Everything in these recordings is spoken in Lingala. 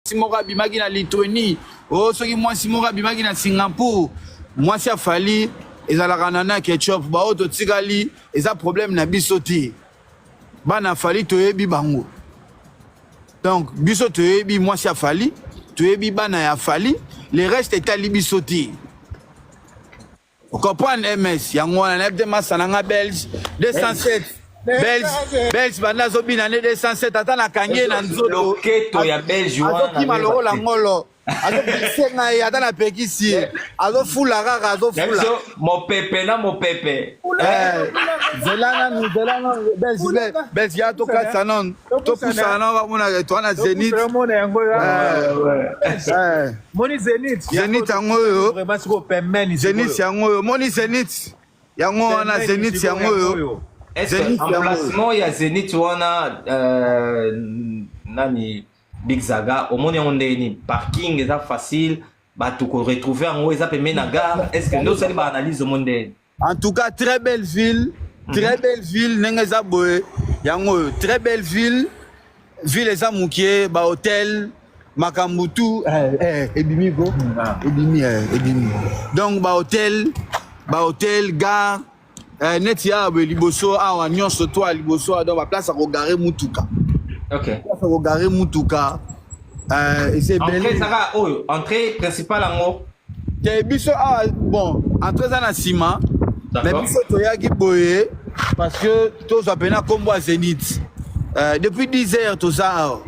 Simora bimagi na Lituanie, oh soki moi Simora bimagi na Singapour, moi si afali ezalaka na ketchup ba auto tikali eza problème na biso te. Bana fali toyebi bango. Donc biso toyebi moi si afali, toyebi bana ya fali, le reste est ali biso te. Vous comprenez MS, yango na nebde masananga Belge 207. Belge banda zo bina ne 207 ata na kanye na nzolo loketo ya Belge wana azo kima loko la ngolo azo bisenga ye ata na pekisi azo fula kaka azo fula mopepe na mopepe zelana Belge ya to katsa non to pusa non mona to na Zenith moni Zenith yango yo vraiment siko pemeni Zenith yango yo moni Zenith yango wana Zenith yango yo. Est-ce que emplacement ya Zenith wana nani Big Zaga au monde on est parking est facile bah tu peux retrouver en haut ça peut mener à gare est-ce que nous ça va analyse au monde en tout cas très belle ville nengeza boye yango très belle ville les amukie ba hôtel makambutu ebimi go ebimi donc ba hôtel gare net ya liboso awa nyonso to liboso donc ba place à regarder mutuka. OK. Place à regarder mutuka et c'est belle. Entrée ça entrée principale en haut. Ke biso bon, entrée ça na ciment. Mais biso to ya ki boye parce que to ça pena combo à Zenith. Depuis 10 heures tout ça.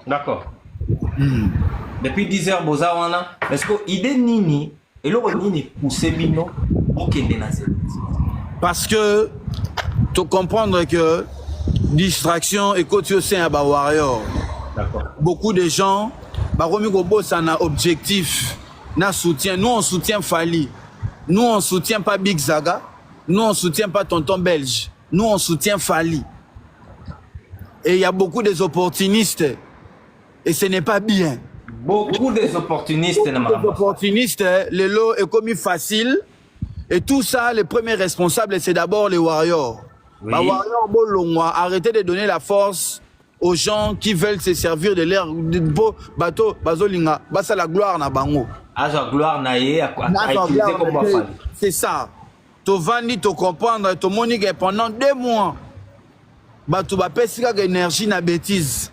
D'accord. Depuis 10 heures boza wana est-ce que idée nini et le nini pousser bino OK na Zenith. Parce que tu comprendre que distraction et côté aussi un warrior. D'accord. Beaucoup de gens, ça n'a objectif, n'a soutien. Nous on soutient Fali. Nous on soutient pas Big Zaga. Nous on soutient pas Tonton Belge. Nous on soutient Fali. Et il y a beaucoup des opportunistes. Et ce n'est pas bien. Beaucoup des opportunistes. Les opportunistes, le lot est commis facile. Et tout ça, les premiers responsables, c'est d'abord les warriors. Oui. Les warriors, arrêtez de donner la force aux gens qui veulent se servir de l'air bateau, bazolinga, basa la gloire na bango. La gloire na ye, c'est ça. Tu vandi, tu comprendre, tu monique pendant 2 mois. Tu vas pèser énergie na bêtise.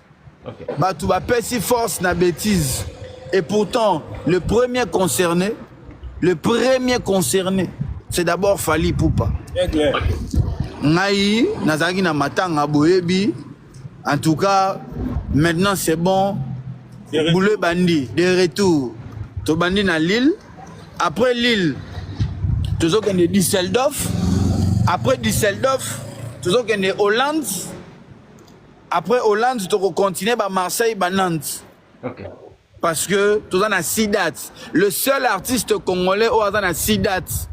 Tu vas pèser force na bêtise. Et pourtant, le premier concerné, c'est d'abord Fali Poupa. Ngai, nazaki na matanga boyebi. En tout cas, maintenant c'est bon. Boule bandi, de retour. To bandi na Lille. Après Lille, tu as de Düsseldorf. Après Düsseldorf, tu as de Hollande. Après Hollande, tu vas continuer par Marseille, par Nantes. Ok. Parce que tu as 6 dates. Le seul artiste congolais où tu as 6 dates.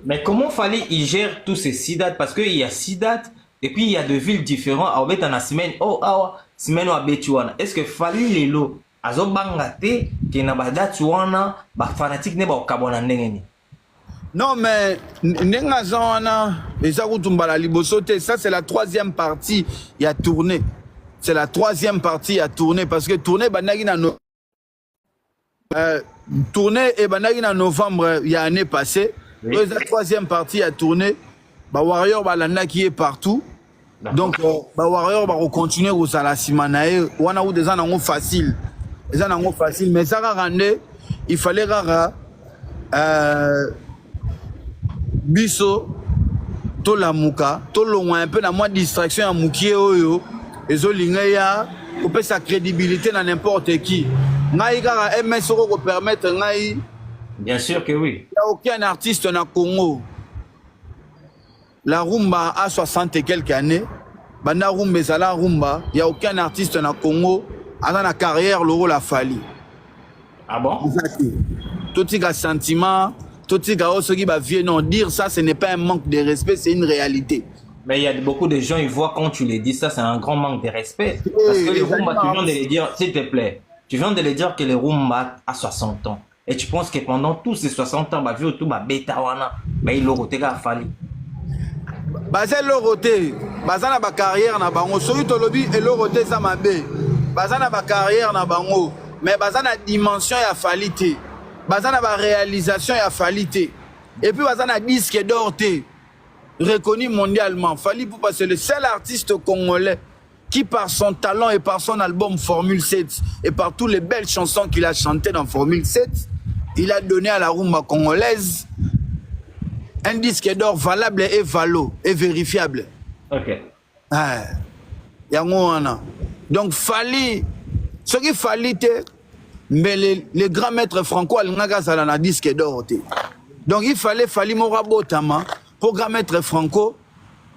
Mais comment Fali il gère tous ces 6 dates? Parce qu'il y a 6 dates et puis il y a 2 villes différentes. En fait, en semaine, semaine à Betuana. Est-ce que Fali Lelo, azo bangate, qui n'a pas date wana, ba fanatique ne ba kabona ndengeni? Non, mais ça c'est la 3e partie. Il y a tourné. C'est la 3e partie, il y a tourné. Parce que tourné, tourné et en novembre il y a l'année passée. Oui. La 3e partie a tourné. Warrior qui est partout. Donc Warrior va continuer au Salassimanae. On a des gens facile. Des gens facile. Mais ça rendait, il fallait biso to la muka to loin un peu dans moins distraction à mukie oyo et zolinga pour peut sa crédibilité dans n'importe qui. Ngai kara MS ko permettre ngai. Bien sûr que oui. Il n'y a aucun artiste na Congo. La rumba a 60 et quelques années. Banda rumba zala rumba, il n'y a aucun artiste na Congo a dans la carrière l'euro la Fali. Ah bon? Tout y a sentiment, tout y a ce qui va non dire ça, ce n'est pas un manque de respect, c'est une réalité. Mais il y a beaucoup de gens, ils voient quand tu les dis ça, c'est un grand manque de respect. Parce que les rumba, tu viens de les dire, s'il te plaît, tu viens de les dire que les rumba a 60 ans. Et tu penses que pendant tous ces 60 ans, bah, vu tout, bah, bêta wana, bah, il aura été Fali. baza eloko te baza na bacarrière na bango soki tolobi eloko te eza mabe baza na bacarrière na bango mais baza na dimension ya fali te baza na baréalisation ya fali te et puis baza na disque d'or te reconnu mondialement. Fally Ipupa, c'est le seul artiste congolais qui, par son talent et par son album Formule 7 et par toutes les belles chansons qu'il a chantées dans Formule 7, il a donné à la rumba congolaise un disque d'or valable et valo et vérifiable. Ok. Donc Fally, ce qui Fally, mais les grands maîtres franco alingaka zala na disque d'or. Donc il fallait Fally Mora Botama pour grand maître franco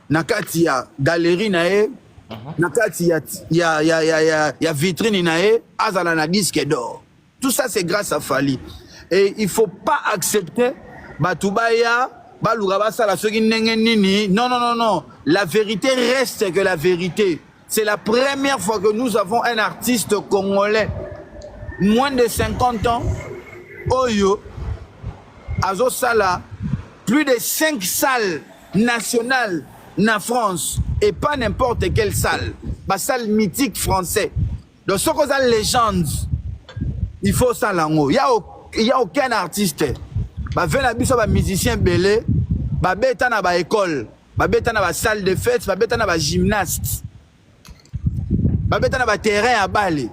nakati ya galerie nae nakati ya vitrine nae azala na disque d'or. Tout ça c'est grâce à Fally. Et il faut pas accepter batubaya baluga basala soki ndenge nini. Non non non non, la vérité reste que la vérité. C'est la première fois que nous avons un artiste congolais moins de 50 ans oyo azo sala plus de 5 salles nationales en France et pas n'importe quelle salle. La salle mythique français. Donc, ce qu'on a légende, il faut ça lango. Il y a aucun artiste. Bah, venez à musicien belé, bah, bêta na ba école, bah, bêta na ba salle de fête, bah, bêta na ba gymnaste, bah, bêta na ba terrain à Bali.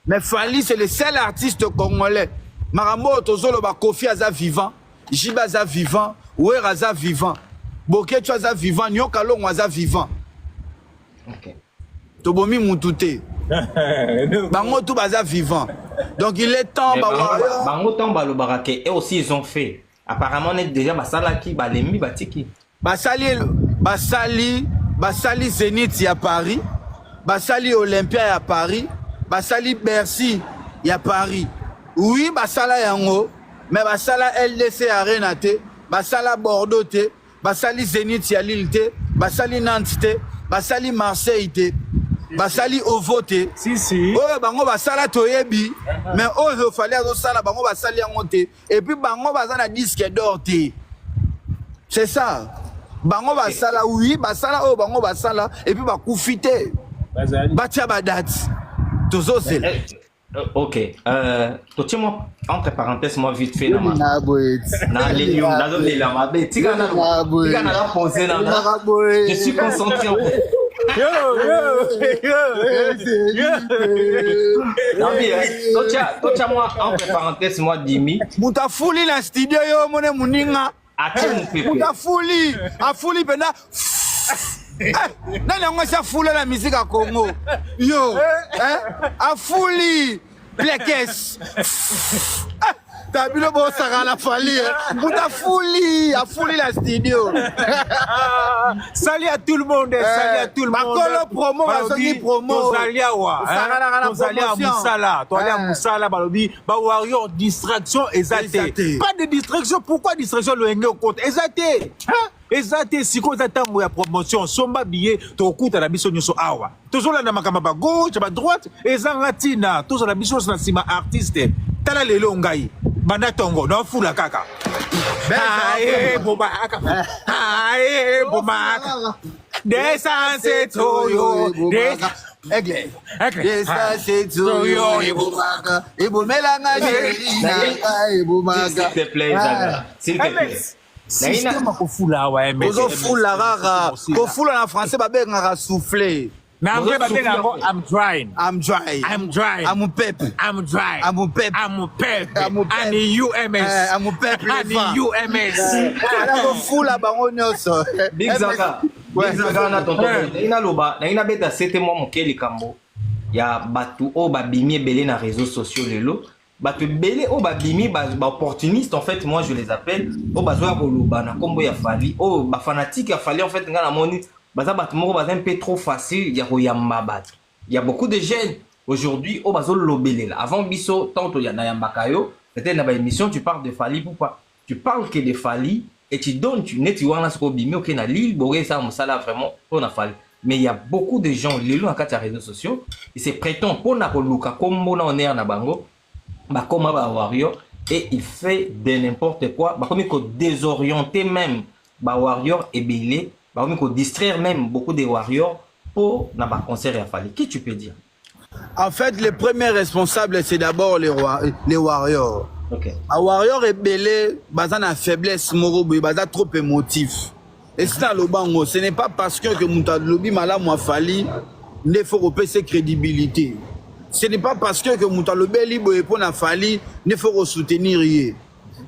Mais Fally, c'est le seul artiste congolais. Marambo Tozolo ba Kofi aza vivant. Jiba aza vivant, Ouer aza vivant, Bokecho aza vivant, Nyokalong aza vivant. Ok. Tobomi Moutouté. Bango tout baza vivant. Donc il est temps. Bango temps le baraké. Et aussi ils ont fait. Apparemment on est déjà basala qui balemi batiki. Basali Zénith à Paris. Basali Olympia à Paris. Basali Bercy à Paris. Oui, basala yango. Mais basala LDC Arena te, basala Bordeaux te, basali Zénith ya Lille te, basali Nantes te, basali Marseille te, basali Ovo te. Si si. Oh bango basala toyebi, mais oh fallait azo sala bango basali yango te. Et puis bango basala disque d'or te. C'est ça. Bango basala oui, basala oh bango basala et puis bakufite. Batia badate. Tozo c'est. Ok. Moi entre parenthèses, moi vite fait. Je suis concentré. Moi entre parenthèses, moi Dimi. Muta fouli la studio yo mone muninga. Muta fouli. A fouli pena. Nani yango sa foule la musique à Congo. Yo, hein? A fouli, plekes. T'as vu le bon ça la Fally. A fouli la studio. Salut à tout le monde, salut à tout le monde. Makolo promo, basoki promo. Salut à wa. Salut à Moussala. Toi à Moussala balobi, ba warrior distraction exalté. Pas de distraction, pourquoi distraction le ngé au compte exalté? Exacté, si vous avez la promotion, somba billet, tu écoutes la mission de awa. Toujours la namakama ba gauche, ba droite, et zangatina, toujours la mission de sima artiste. Tala le longai, banda tongo, non fou la kaka. Aïe, bomaka. Aïe, bomaka. Descendez toyo, Aigle. Descendez toyo, ibomaka. Ibomelanga jerina, ibomaka. S'il te plaît, Zaga. S'il te plaît. Système à Kofula, ouais, mais. Kofula rara. Kofula en français, babé ngara soufflé. I'm drying. I'm dry. I'm dry. I'm pep. I'm dry. I'm pep. I'm pep. I'm UMS. I'm pep. I'm UMS. Kofula bango nyoso. Big Zaga. Big Zaga na tonton. Ina loba, na ina beta c'était moi mon keli kambo. Ya batu o babimi belé na réseaux sociaux lelo. Batu belé o babimi ba opportuniste en fait moi je les appelle o bazwa koloba na kombo ya Fally o ba fanatique ya Fally en fait ngana moni baza batu moko baza un peu trop facile ya koyamba batu. Il y a beaucoup de jeunes aujourd'hui o bazo lobele là avant biso tanto ya na yambaka yo peut-être na ba émission tu parles de Fally Ipupa tu parles que de Fally et tu donnes tu neti wana soko bimi OK na Lille boré ça musala vraiment on a Fally. Mais il y a beaucoup de gens les à quatre réseaux sociaux et c'est prétend pour na koluka kombo na oner na bango bah comme Wario et il fait de n'importe quoi bah comme il faut désorienter même bah warrior et belé bah on peut distraire même beaucoup des warriors pour na ba concert à Fally. Qui tu peux dire? En fait, les premiers responsables, c'est d'abord les warriors. OK. Un warrior est belé, bazan a faiblesse, morobo, bazan trop émotif. Et c'est dans le bango, ce n'est pas parce que Mouta Lobi Malam a Fally, il faut repérer ses crédibilités. Ce n'est pas parce que Mouta Lobi Libo et Pona Fally, il faut soutenir.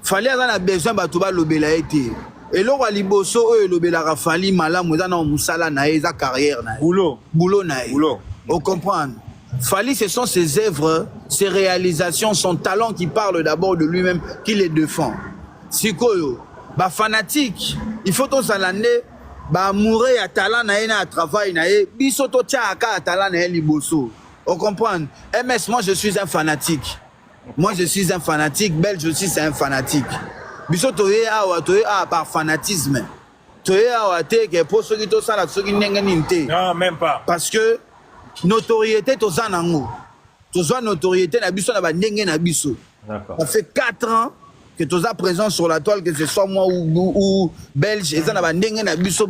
Fally a besoin de tout le bel été. Et là, Liboso, le bel Fally Malam, on a Moussala Naïza carrière. Boulot Naï. On comprend. Fally, ce sont ses œuvres, ses réalisations, son talent qui parle d'abord de lui-même, qui les défend. Sikoyo, bah fanatique, il faut tous l'année, bah mourir à talent à travail naïe, bisoto tia à talent naïe liboso. On comprend. MS, moi je suis un fanatique. Moi je suis un fanatique. Belge aussi c'est un fanatique. Bisoto par fanatisme. Toye awa te que pour ceux qui to ça là ceux qui n'engagent non même pas. Parce que notoriété toza nango. Toza notoriété na biso na ba ndenge na biso. D'accord. Ça fait 4 ans que tu es présent sur la toile, que ce soit moi ou belge, et ça n'a pas ndenge na biso,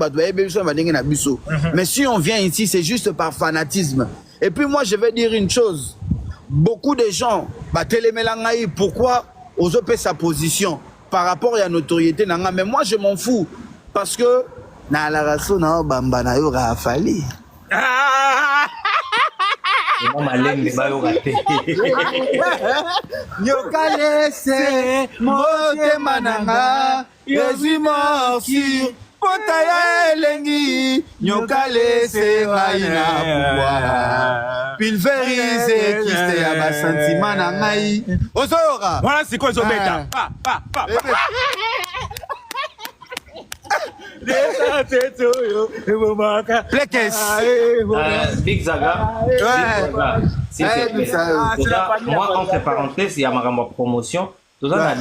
mais si on vient ici, c'est juste par fanatisme. Et puis moi, je vais dire une chose. Beaucoup de gens, pourquoi ozope sa position par rapport à la notoriété, mais moi, je m'en fous. Parce que, na la raso na bamba na yo Fally. Nyokalese motema nanga Jésus mort sur pota ya elengi nyokalese ngai na pouvoir pulvérise kiste ya basentiment na ngai ozoyoka voilà c'est quoi ezobeta Big Zaga. Moi, entre parenthèses, il y a ma promotion. Tout ça,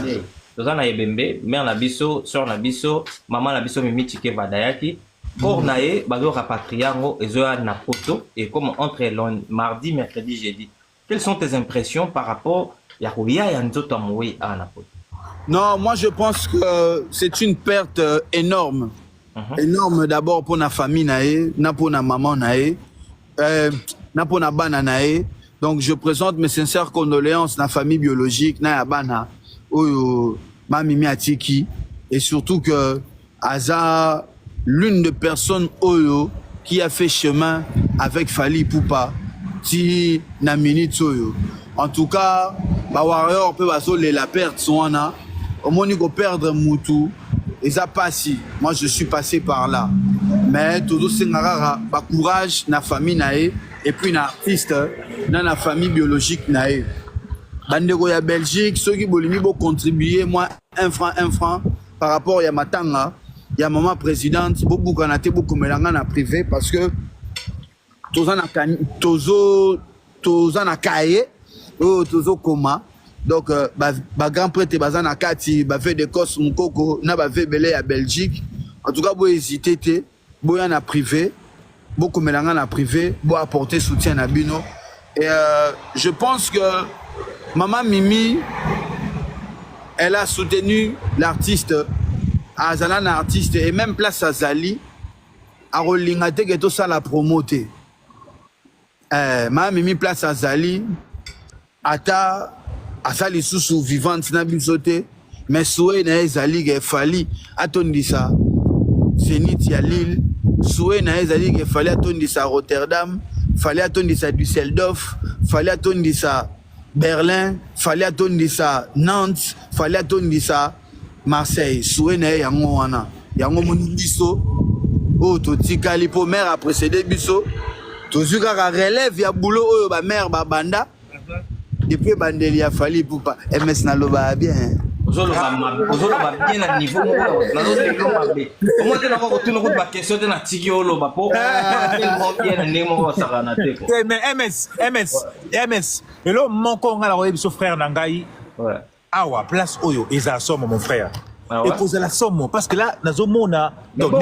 na Ebembe, mère Nabiso, soeur Nabiso, maman Nabiso, Mimi Chike Vadayaki. Pour nae, bado rapatriango, et zoa na poto, et comme entre mardi, mercredi, jeudi. Quelles sont tes impressions par rapport à Yakoubia et Anzoto Amoué à Napoto? Non, moi je pense que c'est une perte énorme. Énorme d'abord pour la famille nae, na pour la maman nae, na pour la bana nae. Donc je présente mes sincères condoléances à la famille biologique na ya bana oyo mamimi atiki et surtout que Aza l'une des personnes oyo qui a fait chemin avec Fally Ipupa ti na minute oyo. En tout cas, ba warrior peut basoler la perte soana au moins ko perdre mutu. Et ça passe. Moi, je suis passé par là. Mais tout c'est un courage na famille nae et puis na artiste dans la famille biologique nae. Bandego ya Belgique, ceux qui veulent contribuer, moi, un franc par rapport à Matanga, il y a maman présidente, beaucoup kanate, beaucoup mélanga na privé parce que toza na kaye, tozo koma. Donc, grand prêtre bazana kati, fait des courses mukoko, na fait belé à Belgique. En tout cas, vous hésitez, vous en a privé, beaucoup mélange en privé, vous apporter soutien à Bino. Et je pense que Maman Mimi, elle a soutenu l'artiste, Azalan artiste, et même place à Zali, à Rolingate, qui est tout ça la promoter. Maman Mimi place à Zali, Ata. Asali sous vivante na bisote mais soué na ezali ke Fally atondisa Zénith ya Lille soué na ezali ke Fally atondisa Rotterdam Fally atondisa Düsseldorf Fally atondisa Berlin Fally atondisa Nantes Fally atondisa Marseille soué na yango wana yango moni biso o to tikali po mère a précédé biso to zuka ka relève ya boulot oyo ba mère ba banda. Depuis Bandeli a Fally Ipupa, MS Naloba bien. Ozoloba bien à niveau. Comment tu n'as pas retenu notre question de la tigolo bapo? Mais MS. Et là, mon con a la son frère Nangaï. Ouais. Ah ouais, place Oyo, ils a somme mon frère. Ah ouais? Et cause la somme parce que là, dans un monde donc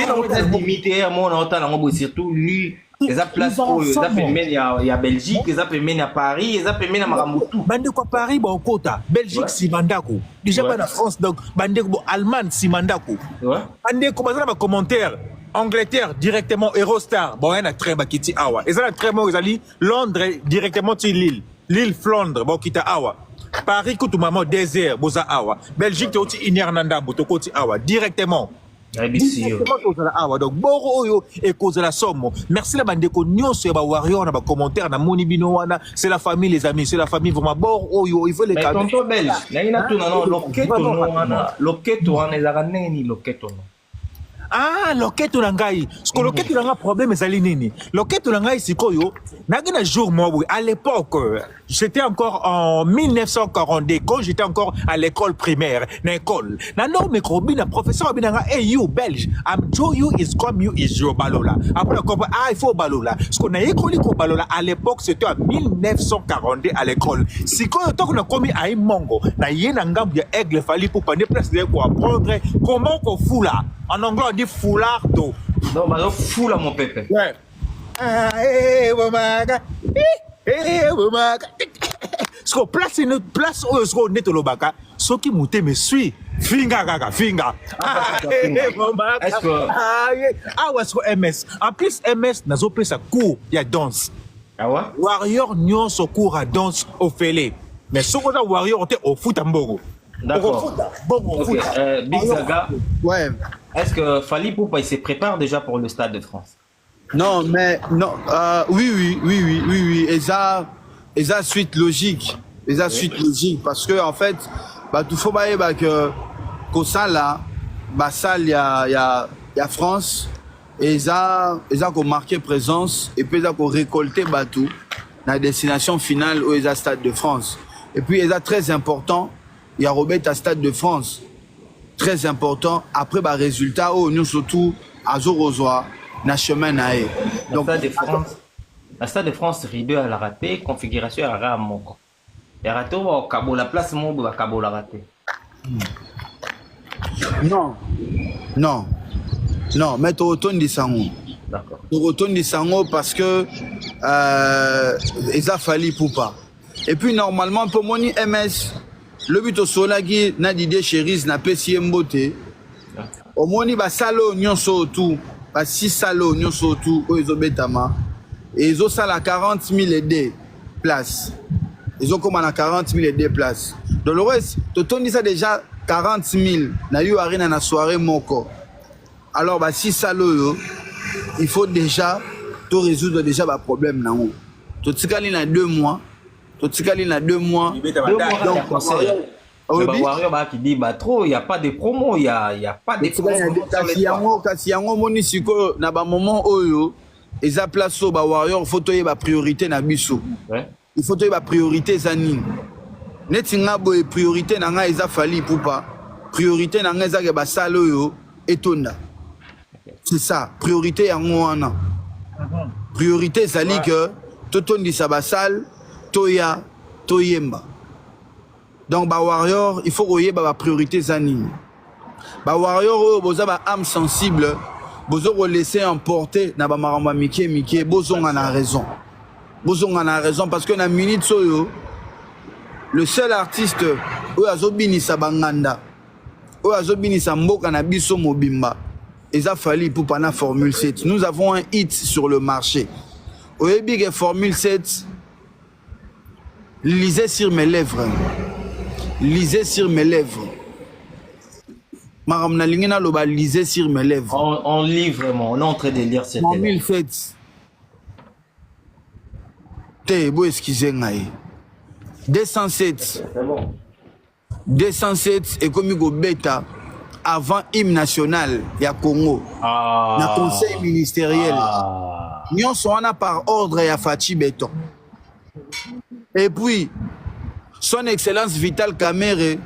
limité à mon autant surtout lui. eza place oyo eza pembeni ya Belgique, eza pembeni ya Paris, eza pembeni ya makambo tout. Bande kwa Paris ba okota, Belgique simandako. Déjà ba na France donc bande ko Allemagne simandako. Bande ko bazana ba commentaire Angleterre directement Eurostar. Bon yana très ba kiti awa. Ezala très bon ezali Londres directement ti Lille. Lille Flandre ba kita awa. Paris kutu maman désert boza awa. Belgique to ti Ignernanda boto koti awa directement. Donc boro oyo et cause la somme. Merci la bande ko nyonso ba warrior na ba commentaire na moni bino wana, c'est la famille les amis, c'est la famille vraiment boro oyo il faut les cadres. Mais tonton belge, na tuna no loketo wana ezaka nini loketo no. Ah, loketo na ngai. Parce que loketo na nga problème ezali nini? Loketo na ngai sikoyo, nagina jour moi à l'époque, j'étais encore en 1942 quand j'étais encore à l'école primaire, na école. Na no microbi na professeur binanga hey you belge, I'm Joe you is come you is your balola. Après il faut balola. Parce qu'on a école ko balola à l'époque c'était en 1942 à l'école. Sikoyo to na komi ai mongo, na yena ngambu ya aigle fali pour prendre place de quoi apprendre comment qu'on fout là. En anglais, on dit foulard d'eau. Non, mais on fout là, mon pépé. Ouais. Ah, womaga. Womaga. Ce qu'on place une place où on est au Lobaka, ce qui m'a me suit. Finga, gaga, finga. Womaga. Est-ce que. Ah, ouais, c'est MS. En plus, MS, n'a pas sa cours, il y a danse. Ah ouais? Warrior, n'y son cours à danse au félé. Mais ce qu'on a Warrior, on est au foot en bogo. D'accord. Okay. Big Zaga. Ouais. Est-ce que Fally Ipupa il se prépare déjà pour le Stade de France? Non, mais non. Oui. Et ça suite logique. Et ça suite logique parce que en fait, bah tout faut bah que ça là, bah ça il y a France et ça qu'on marqué présence et puis ça qu'on récolté bah tout la destination finale où est Stade de France. Et puis ça très important. Il y a Robert à Stade de France. Très important. Après, bah, résultat, nous surtout, à Zorozoa, na chemin naé. Donc, la Stade de France, Rideau a raté, configuration a raté mon. Et raté au Cabo, la place mon ou Cabo l'a raté. Non, mais tu retournes du Sango. D'accord. Tu retournes du Sango parce que il a fallu pour pas. Et puis, normalement, pour mon MS, le but au solagi na didé chéris na pesi mbote au moni ba salo nyonso tout ba si salo nyonso tout o ezobetama et ezo sala 40 000 aidés places ils ont comme à 40 000 aidés places dans le reste totondi ça déjà 40 000 na yo arena na soirée moko alors ba si salo yo il faut déjà to résoudre déjà ba problème na on to tikali na 2 mois. Donc, il y a 2 mois. Warrior qui dit bah trop, il n'y a pas de promo, il y a pas de promo. Kasi yango moni siko na ba moment oyo eza place au ba Warrior faut toyer ba priorité na biso. Il faut toyer ba priorité zanine. Neti nga boye priorité na nga eza Fally Ipupa. Priorité na nga eza ke ba salo yo etonda. C'est ça, priorité yango wana. Priorité zali que totondi sa ba sale Toya, Toyemba. Donc, bah Warrior, il faut que bah priorité zanine. Bah Warrior, vous avez âme sensible, vous avez laissé emporter na ba maramba Mickey, vous avez raison. Vous avez raison parce que na minute soyo, le seul artiste où azobini sa banganda, où azobini sa mboka na biso mobimba, il a fallu pour pana Formule 7. Nous avons un hit sur le marché. Oyebi que Formule 7 lisez sur mes lèvres. Lisez sur mes lèvres. Maram Nalingena Loba, lisez sur mes lèvres. On lit vraiment, on est en train de lire cette lèvres. 2007. T'es beau, excusez-moi. 207. C'est bon. 207 et comme il bêta avant hymne national, il y a Congo. Le conseil ministériel. Nous sommes par ordre et à Fachi Béton. Et puis, son excellence Vital Kamerhe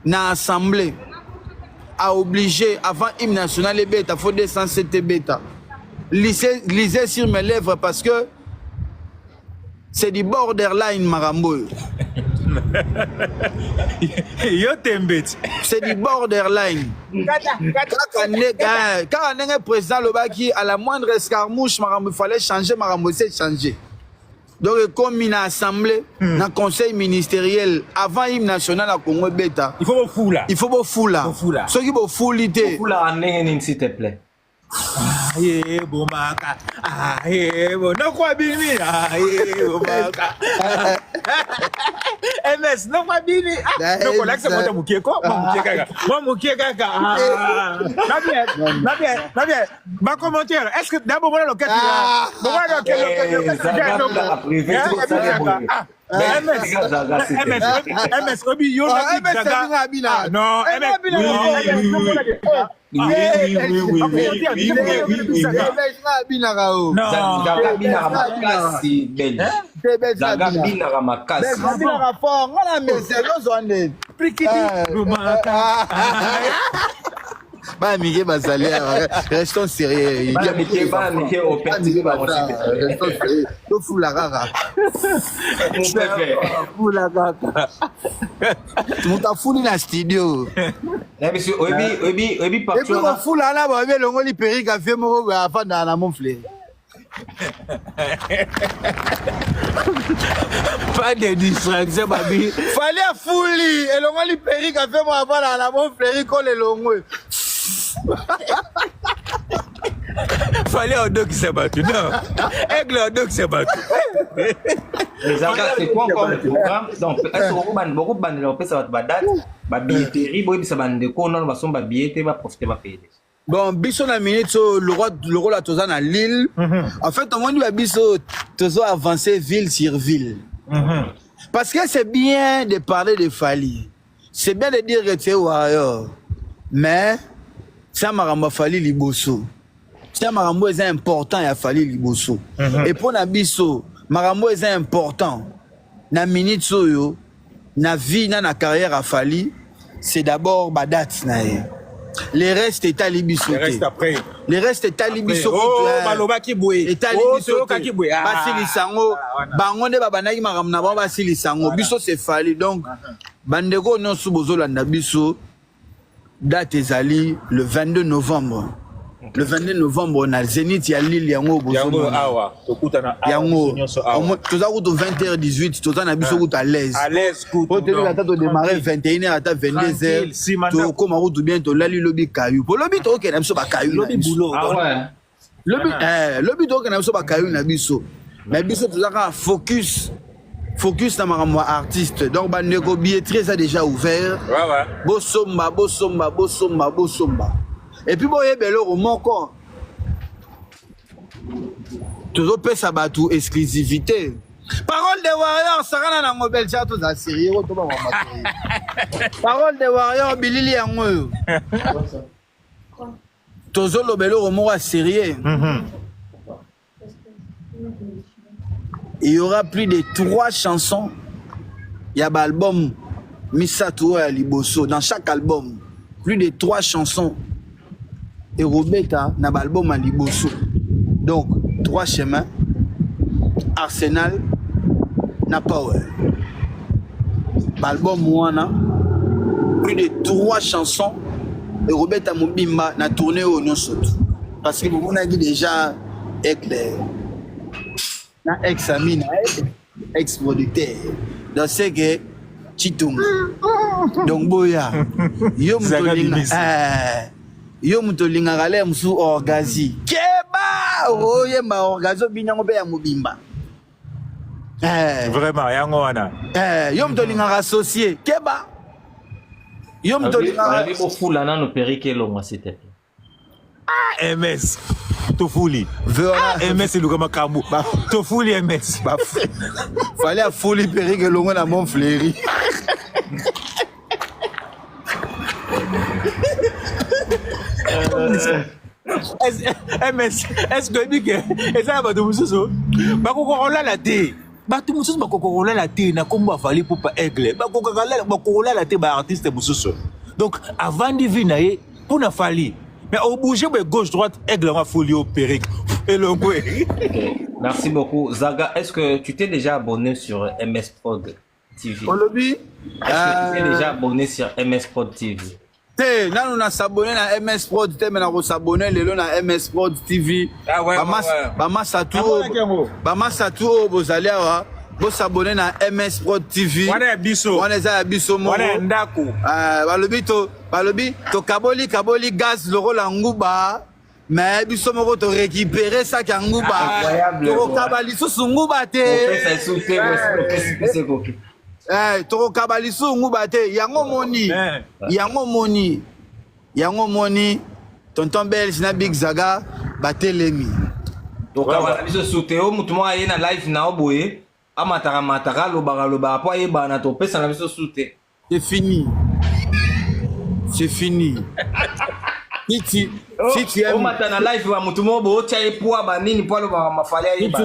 n'a assemblé a obligé avant hymne national et bêta, il faut 207 bêta. Lisez sur mes lèvres parce que c'est du borderline Marambo. Yo tembet. C'est du borderline. Quand on est président Lobaki, à la moindre escarmouche, il fallait changer, il changer. Donc, comme une assemblée, dans le conseil ministériel, avant l'hymne national à Congo Beta, Il faut fou là. il faut fou là. Ceux qui vont fou l'idée. Pour la année, s'il te plaît. Aïe, bomaka. Aïe, bon. Non, quoi, bini. Aïe, bomaka. MS, non, quoi, bini. Non, quoi, là, c'est moi, mouké, quoi. Moi, mouké, kaka. N'a bien. Ma commentaire, est-ce que d'abord, moi, le cas, MS, Obi, yo, non, Bah, Miguel Bazali, restons sérieux. Restons sérieux. Tout fou la rara. Fou la rara. Tout t'as fou dans le studio. Monsieur, Obi, Et puis, on fout là, on va le ngoli perruque à faire mon afin dans la monflée. Pas de distraction, babi. Fallait fouler et le ngoli perruque à faire mon afin dans la monflée, qu'on est long. Fallait un dos qui s'est battu. Non. Aigle un dos qui s'est battu. C'est quoi encore le programme? Donc, est-ce que beaucoup de bandes ont fait ça va date? Ba billetterie, boy, ça bande de quoi? Non, va son ba billetterie, va profiter, va payer. Bon, biso na minute le rôle à Tozan à Lille. En fait, on dit biso Tozo avancer ville sur ville. Parce que c'est bien de parler de Fali. C'est bien de dire que tu es warrior. Mais ça m'a Fali Liboso. Ça m'a est important à Fali Liboso. Et pour na biso, Marambo est important. Na minute soyo, na vie na carrière à Fali, c'est d'abord badat nae. Les restes est à Libiso. Les restes après. Les restes est à Libiso. Oh, Maloba qui boué. Est à Libiso. Basili Sango. Bangonde babanaki maramna ba Basili Sango. Biso c'est Fali. Donc, bandeko non subozo la Nabiso. Date ezali le 22 novembre. Le 22 novembre, on a Zénith, il y a Lille, il y a Yango, Awa. Yango. Tout ça, 20h18, tout ça, on a bis à l'aise. À l'aise, quand tu as démarré 21h à 22h, tu comme on route bien, tu as lu lobby caillou. Pour lobby, tu as ok, n'aime pas caillou. Lobby boulot. Ah ouais. Lobby, tu as ok, n'aime pas caillou, n'abisso. Mais biso, tout ça, focus. Focus na makamwa artiste. Donc, bandeko billetterie a déjà ouvert. Ouais. Bosomba. Et puis, bon, il y a bello mon corps. Toujours peut s'abattre exclusivité. Parole des warriors, ça rend dans mon bel chat, tout ça, sérieux. Parole des warriors, Billy Yango. Toujours le bello au mot sérieux. Il y aura plus de 3 chansons. Il y a l'album Misato et Liboso. Dans chaque album, plus de 3 chansons. Et Robeta n'a pas l'album à Liboso. Donc, 3 chemins. Arsenal n'a Power. L'album Moana, plus de 3 chansons. Et Robeta Mobimba n'a tourné au Nosot. Parce que vous avez déjà éclair. Na ex-ami, ex-producteur. Donc c'est que Chitung. Donc boya. Yo mutolinga gale musu orgazi. Keba! Oh yemba orgazo binyango be ya mobimba. Vraiment, yango wana. Yo mutolinga associé. Keba! Yo mutolinga. Ali bo fula na no perike lo moi c'était. MS. Tofuli. MS le comme Kambu. Tofuli MS. Fallait à folie perruque et l'on a mon fléri. MS. Est-ce que dit que ça va de mususu? Ba kokorola la té. Ba tout mususu ba kokorola la té na komba fali pour pas aigle. Ba kokorola la té ba artiste mususu. Donc avant de venir pour na fali. Mais au bouger gauche-droite, aigle va folie au péric. Et le Merci beaucoup. Zaga, est-ce que tu t'es déjà abonné sur MS Prod? TV. Olobi. Est-ce que tu es déjà abonné sur MS Prod TV? Te, nous na s'abonner na MS Prod, te mena ko s'abonner lelo na MS Prod TV. Ah ouais, Bama Satou, bozali awa, bo s'abonner na MS Prod TV. Wana biso. Wana za biso mo. Wana ndako. Balobi to kaboli gaz loro la nguba. Mais biso moko to récupérer ça ka nguba. To kabali susu nguba te. Ça sauter, c'est coquille. Toko kabalisu nguba te yango moni tonton Belge na Big Zaga batelemi to kabalisu souteo mutu mo aye na live na oboye amataka loba po aye bana to pesa na biso soute. C'est fini si tu aimes na live wa mutu mo bo tia epoa banini po lo ba mafali aye ba.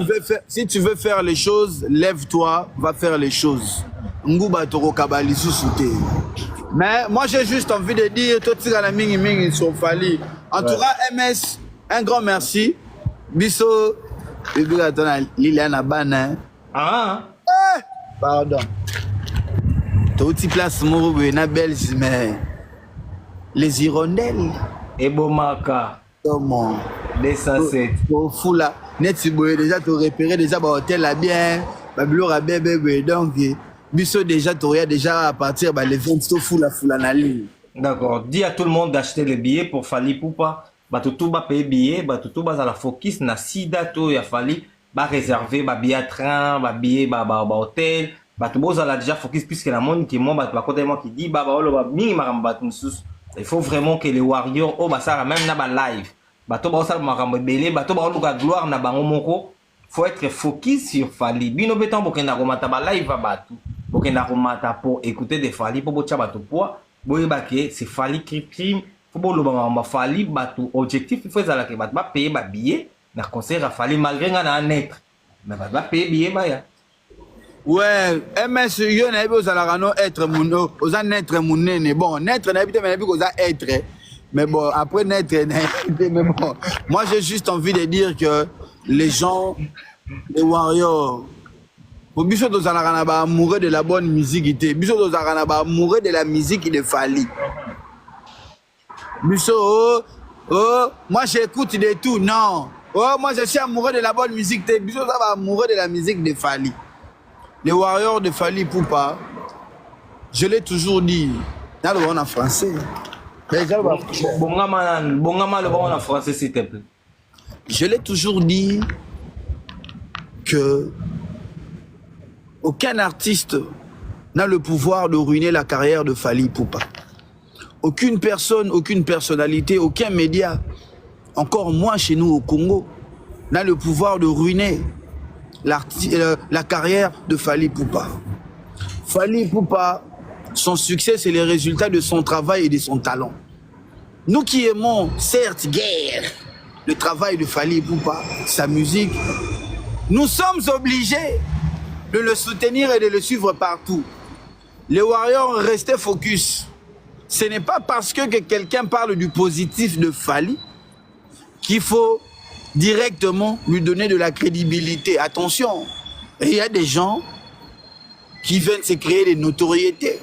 Si tu veux faire les choses, lève-toi, va faire les choses. Nguba toko kabalisu soute. Mais moi j'ai juste envie de dire tout ça na mingi sur Fally. En tout cas MS, un grand merci. Biso bibi atona Liliana Bana. Pardon. Tout place mo na Belge mais les hirondelles et Bomaka. Comment 207. Au fou là, net si boye déjà te repérer déjà ba hôtel là bien, ba bureau à bébé donc biso déjà t'aurais déjà à partir bah les 20 fou la na ligne. D'accord. Dis à tout le monde d'acheter les billets pour Fally Ipupa. Bah tout ba payer billet, bah tout ba à la focus na sida to ya Fally, ba réserver ba billet train, ba billet ba hôtel, bah tout boza la déjà focus puisque la monde qui moi bah côté moi qui dit bah olo ba mingi maramba tous. Il faut vraiment que les warriors oh bah ça même na ba live. Bah to ba ça maramba belé, bah to ba olo gloire na bango moko. Faut être focus sur Fally. Bino beton bokenda komata ba live ba tout. Bokenda komata pour écouter des Fally pour bocha ba to poa. Boye ba ke c'est Fally crime. Faut bolo ba Fally ba tout objectif il faut ça la ke ba payer ba billet na concert à Fally malgré nga na naître. Mais ba payer billet ba ya. Ouais, MS yo na biso la rano être mon oza naître mon nene. Bon, naître na bité mais oza être. Mais bon, après naître mais bon. Moi j'ai juste envie de dire que les gens, les warriors, pour biso tozalaka ba amoureux de la bonne musique ité. Biso tozalaka ba amoureux de la musique de Fally. Biso moi j'écoute de tout, non. Oh, moi je suis amoureux de la bonne musique. Biso va amoureux de la musique de Fally. Les warriors de Fally Ipupa, je l'ai toujours dit. Dans le monde en français. Bongama le bon en français s'il te plaît. Je l'ai toujours dit que aucun artiste n'a le pouvoir de ruiner la carrière de Fally Ipupa. Aucune personne, aucune personnalité, aucun média, encore moins chez nous au Congo, n'a le pouvoir de ruiner la carrière de Fally Ipupa. Fally Ipupa, son succès, c'est le résultat de son travail et de son talent. Nous qui aimons, certes, guerre, le travail de Fally Ipupa, sa musique, nous sommes obligés de le soutenir et de le suivre partout. Les Warriors, restez focus. Ce n'est pas parce que quelqu'un parle du positif de Fally qu'il faut directement lui donner de la crédibilité. Attention, il y a des gens qui viennent se créer des notoriétés,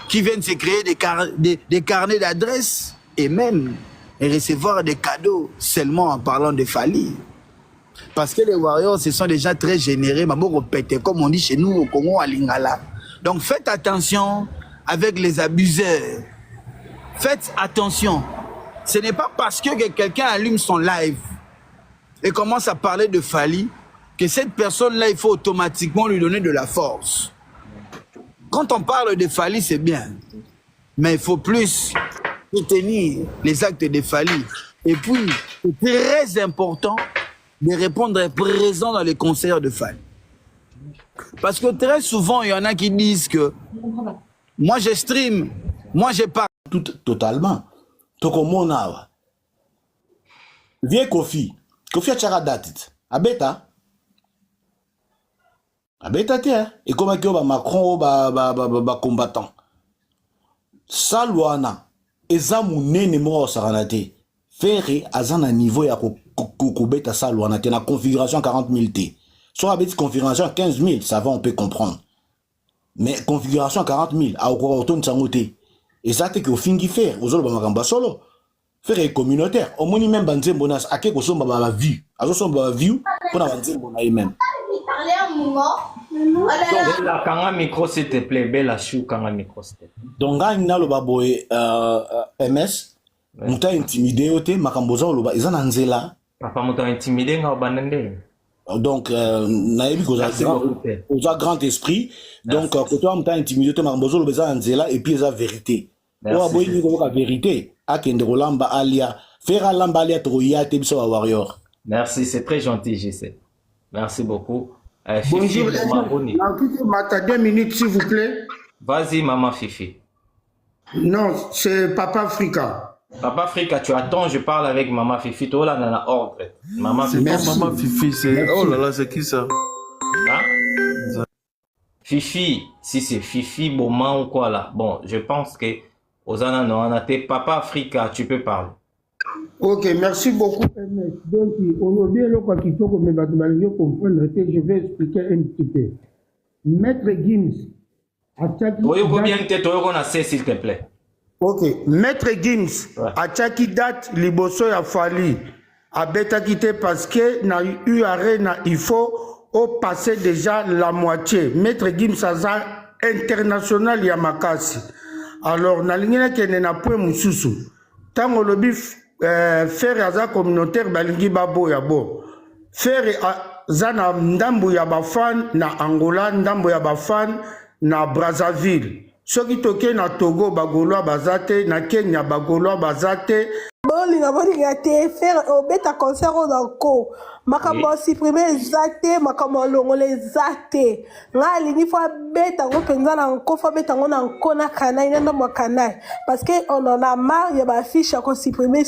qui viennent se créer des carnets d'adresses et même recevoir des cadeaux seulement en parlant de Fally. Parce que les Warriors, ce sont des gens très généreux, comme on dit chez nous au Congo, à Lingala. Donc faites attention avec les abuseurs. Faites attention. Ce n'est pas parce que quelqu'un allume son live et commence à parler de Fally que cette personne-là, il faut automatiquement lui donner de la force. Quand on parle de Fally, c'est bien. Mais il faut plus soutenir les actes de Fally. Et puis, c'est très important de répondre présent dans les concerts de Fally. Parce que très souvent, il y en a qui disent que moi, je stream, moi, je parle. Totalement. Tokomona. Vieux Kofi a tchara date. Abeta tiens. Et comment que Macron ba combattant. Salwana. Eza munene mo saranate. Ferré azana niveau ya beta salwana te na configuration 40 000 T. Soit avec configuration 15 000, ça va on peut comprendre. mais configuration 40 000 aokoka otonisa yango te eza te ke ofingi faire ozoloba makambo ya solo faire est communautaire omoni même banzembo na ake kosomba baview azosomba baview mpona banzembo na ye même Bella, kanga micro s'il te plaît. Bella chou kanga micro s'il te plaît. donc ngai naloba boye ms muta intimide yo te makambo oza oloba eza na nzela Papa moto intimidé nga obandende. donc nayebi koza grand esprit donc koto muta intimide te makambo oza oloba eza na nzela et puis eza vérité oyo boyini koyoka vérité akende kolamba alia faire alamba alia tokoya te biso ba warrior. Merci, c'est très gentil, je sais. Merci beaucoup. Bonjour, Fifi, Mata, 2 minutes, s'il vous plaît. vas-y, maman Fifi. Non, c'est Papa Africa. Papa Africa, tu attends, je parle avec maman Fifi. Toi, là, on a ordre. Maman C'est Fifi. pas maman Fifi, c'est... Oh là là, c'est qui ça? Hein? Fifi, si c'est Fifi, Boman ou quoi là. Bon, je pense que Ozana, non, on a tes Papa Africa, tu peux parler. Ok, merci beaucoup. Donc, aujourd'hui, je vais expliquer un petit peu. Maître Gims, Toyoko bien te toyoko na C, s'il te plaît. ok, Maître Gims, Ouais. à chaque date, Liboso a fallu. À Beta quitté parce que na eu arena, il faut passer déjà la moitié. Maître Gims a international Yamakasi. Alors, na lingina kene na point mususu. Tango lobi faire aza communautaire balingi babo ya bo. Faire aza na ndambu ya bafan na Angola, ndambu ya bafan na Brazzaville. Soki toke na Togo bagolwa bazate, na Kenya bagolwa bazate. bolinga te faire obeta concert dans makambo supprimer zate makambo longola zate nga alingi fo beta ngo penza na nko fo beta ngo na nko na kanai na mo kanai parce que on en a marre ya ba fiche à supprimer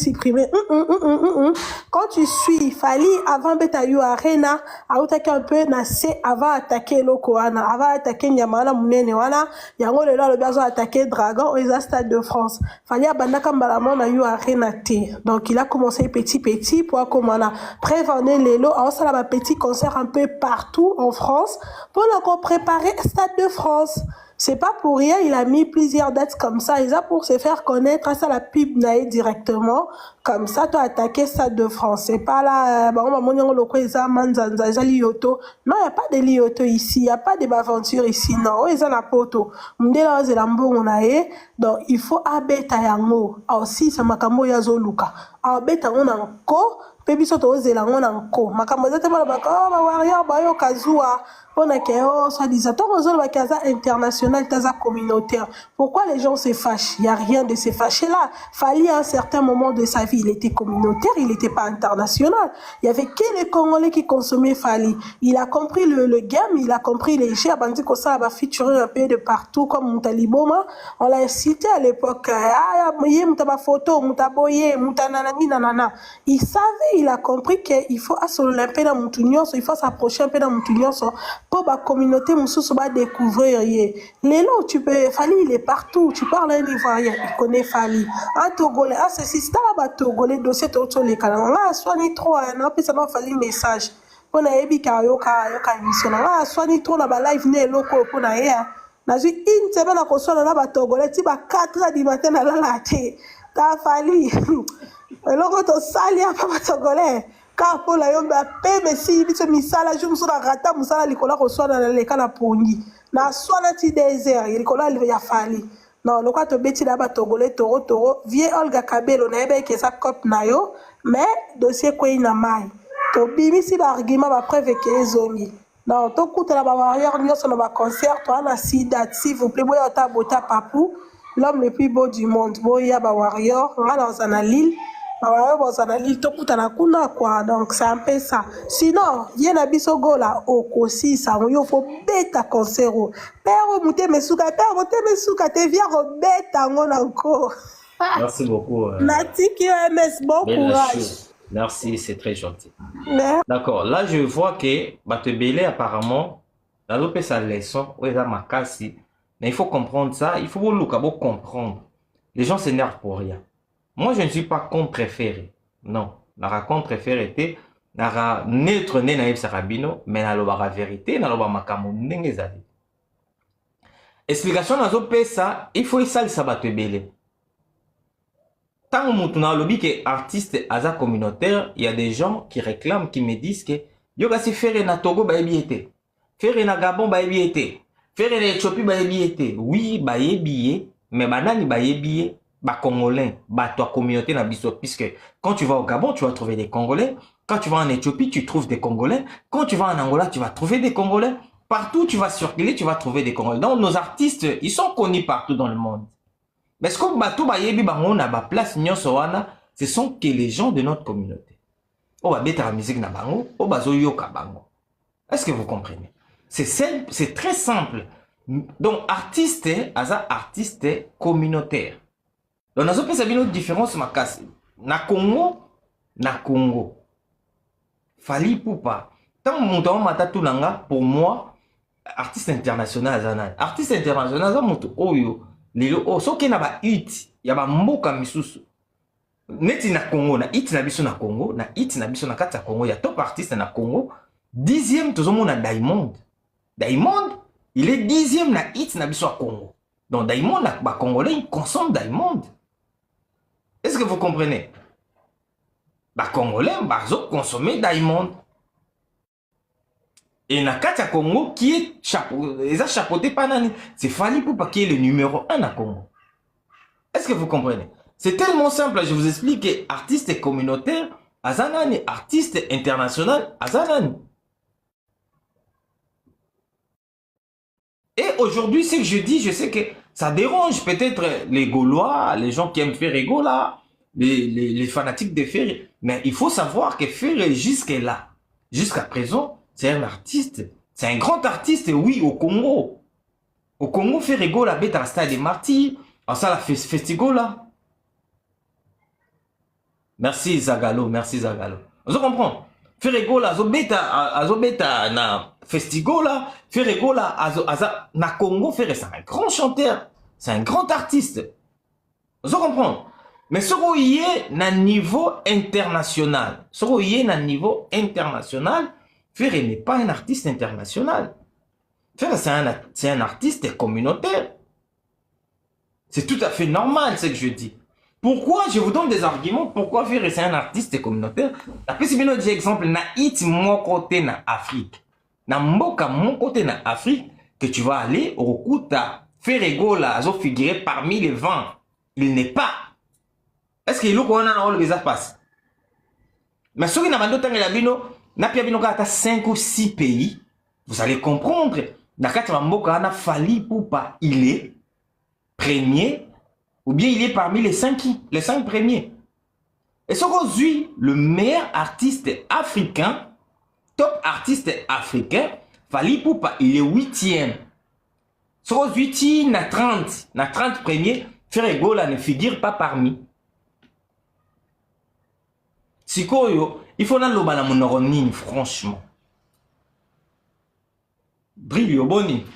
quand tu suis fali avant beta you arena autaki un peu na c'est avant attaquer lokoana avant attaquer nyamana munene wana yango lelo alobi azo attaquer dragon au stade de France fali abandaka mbalamo na you arena te donc il a commencé petit pour comment on a prévenir les lots on a un petit concert un peu partout en France pour encore préparer Stade de France. C'est pas pour rien, il a mis plusieurs dates comme ça. Il a pour se faire connaître, ça la pub naïe directement. Comme ça, tu as attaqué Stade de France. C'est pas là, non, il n'y a pas de lioto ici, il n'y a pas d'aventure ici, non. Ils ont la poto. Donc, il faut abeta yango. Aussi, c'est makambo yazo luka. Abeta on anko, pebi soto ozelango nanko. Makambo zate bala baka, ba warrior, ba yo kazua. On a soi-disant, international, communautaire. Pourquoi les gens se fâchent? Il n'y a rien de se fâcher là. Fallait à un certain moment de sa vie, il était communautaire, il n'était pas international. Il y avait que les Congolais qui consommaient Fali. Il a compris le game, il a compris les jeux. Bandi ko ça va featurer un peu de partout comme Moutaliboma. On l'a incité à l'époque. Ah, Moutaba photo, Moutaboye, Moutananani, nanana. Il savait, il a compris qu'il faut assurer un peu dans Moutounion, il faut s'approcher un peu dans Moutounion. Pour la communauté, Moussous va découvrir. Les lots, tu peux, Fali, il est partout. Tu parles un Ivoirien, il connaît Fali. Un Togolais, ah, c'est si là, Togolais, dossier, les canaux. Là, soigne trop, on peut seulement Fali message. On a ébi yoka émission. Là, soigne trop, la live, né, loco, pour na ya. N'a vu une semaine à console, là, Togolais, tu vas 4h du matin, là, là, t'as Fali. Le loco, tu sali, pas Togolais. Car pour la yombe mais si biso misala je musala rata musala likola ko swana na leka na pongi na swana ti désert likola ya fali non lokwa to beti la ba togolais toro vie Olga Kabelo na ebe ke sa cop na yo mais dossier ko ina mai to bimi si ba argument ba preuve ke ezongi non to kutela ba warrior nyoso na ba concert to na sida s'il vous plaît boya ta bota papou l'homme le plus beau du monde boya ba warrior ngana osana Lille. Donc c'est un peu ça. Sinon, il y a un bisogo là au Kosi, ça on faut bêta concert. Père monter mes souka, père monter mes souka, te viens bêta on encore. Merci beaucoup. Nati qui MS, bon courage. Merci, c'est très gentil. Merci. D'accord, là je vois que Batebele apparemment, dans l'opé sa leçon, où est ma casse, mais il faut comprendre ça, il faut comprendre. Les gens s'énervent pour rien. Moi, je ne suis pas contre préféré. Non. La contre préféré était la neutre né naïf sarabino, mais la vérité, na loba makamu n'engezali. explication nazo pesa il faut ça le sabato ebele. Tant que na lobby que artiste aza communautaire, il y a des gens qui réclament, qui me disent que yo kasi faire na Togo ba ebiete, faire na Gabon ba ebiete, faire na Éthiopie ba ebiete. Oui, ba ebiye, mais banani ba ebiye, ba congolais, ba toi communauté na biso, puisque quand tu vas au Gabon, tu vas trouver des Congolais, quand tu vas en Éthiopie, tu trouves des Congolais, quand tu vas en Angola, tu vas trouver des Congolais, partout où tu vas circuler, tu vas trouver des Congolais. Donc nos artistes, ils sont connus partout dans le monde. Mais ce que bateau ba yebi bango na ba place nyonso wana, ce sont que les gens de notre communauté. Oh ba beta la musique na bango, oh ba zo yoka bango. Est-ce que vous comprenez? C'est simple, c'est très simple. Donc artiste, aza artiste communautaire. Donc nazo pesa bino différence makasi. Na Congo, Fally Ipupa. Tant mon matatu nanga pour moi artiste international azana. Artiste international aza moto oyo. Lelo o soki na ba hit ya ba mboka misusu. Neti na Congo na hit na biso na Congo, na hit na biso na kati ya Congo ya top artiste na Congo. 10e tozomona Diamond. Diamond, il est 10e na hit na biso à Congo. Donc Diamond na ba congolais ils consomment Diamond. Est-ce que vous comprenez? Ba congolais bazo consommer Diamond. Et na kati ya Congo qui est chapeauté par nani? C'est Fally Ipupa qui est le numéro 1 à Congo. Est-ce que vous comprenez? C'est tellement simple, je vous explique que artiste communautaire, azanani, artiste international, azanani. Et aujourd'hui, ce que je dis, je sais que ça dérange peut-être les Gaulois, les gens qui aiment Ferrego là, les fanatiques de Ferré. Mais il faut savoir que Ferré, jusqu'à présent, c'est un artiste. C'est un grand artiste, oui, au Congo. Au Congo, Ferrego, la bête à la stade des martyrs, en ça, la festigo là. Merci Zagalo, merci Zagalo. Vous comprenez? Ferrego là, azobeta na festigo là, Ferrego là, na Congo, Ferré, c'est un grand chanteur, c'est un grand artiste. Vous comprenez? Mais ce qu'il y a na niveau international, Ferré n'est pas un artiste international. Ferré, c'est un artiste communautaire. C'est tout à fait normal ce que je dis. Pourquoi je vous donne des arguments? Pourquoi Ferré c'est un artiste communautaire? Après, c'est bien autre exemple. Na hit mon côté na Afrique. Na mboka mon côté na Afrique que tu vas aller au Kuta. Ferrego là, a figuré parmi les 20. Il n'est pas. Est-ce qu'il y a un autre qui passe? Mais ceux qui n'ont pas d'autre bino, n'a pas bino kata 5 ou 6 pays. Vous allez comprendre. Na kata mboka na Fally Ipupa, il est premier. Ou bien il est parmi les 5 premiers. Et ce qu'aujourd'hui, le meilleur artiste africain, top artiste africain, Fally Ipupa, il est 8e. Ce qu'aujourd'hui, na 30 premiers, Ferrego là ne figure pas parmi. Sikoyo, il faut dans l'obana monoronine, franchement. Brilio, boni.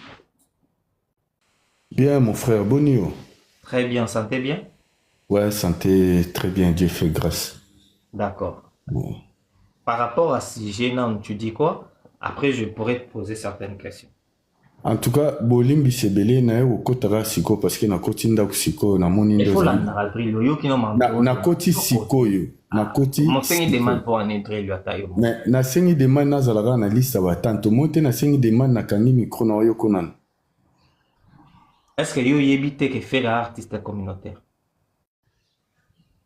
Bien, mon frère, bonio. Très bien, santé bien? Ouais, santé très bien, Dieu fait grâce. D'accord. Ouais. Par rapport à ce gênant, tu dis quoi? Après, je pourrais te poser certaines questions. En tout cas, bolimbi sebele na yo kotara siko parce que na koti ndako siko na moni Il faut ndoza. la drill, yo qui n'ont Na koti siko yo. Na koti. Mon sengi demande pour un drill, yo tayo. Mais na sengi demande na zalaga na liste ba tanto monte na sengi demande na kangi micro na yo konan. Est-ce que yo yebite que faire artiste communautaire?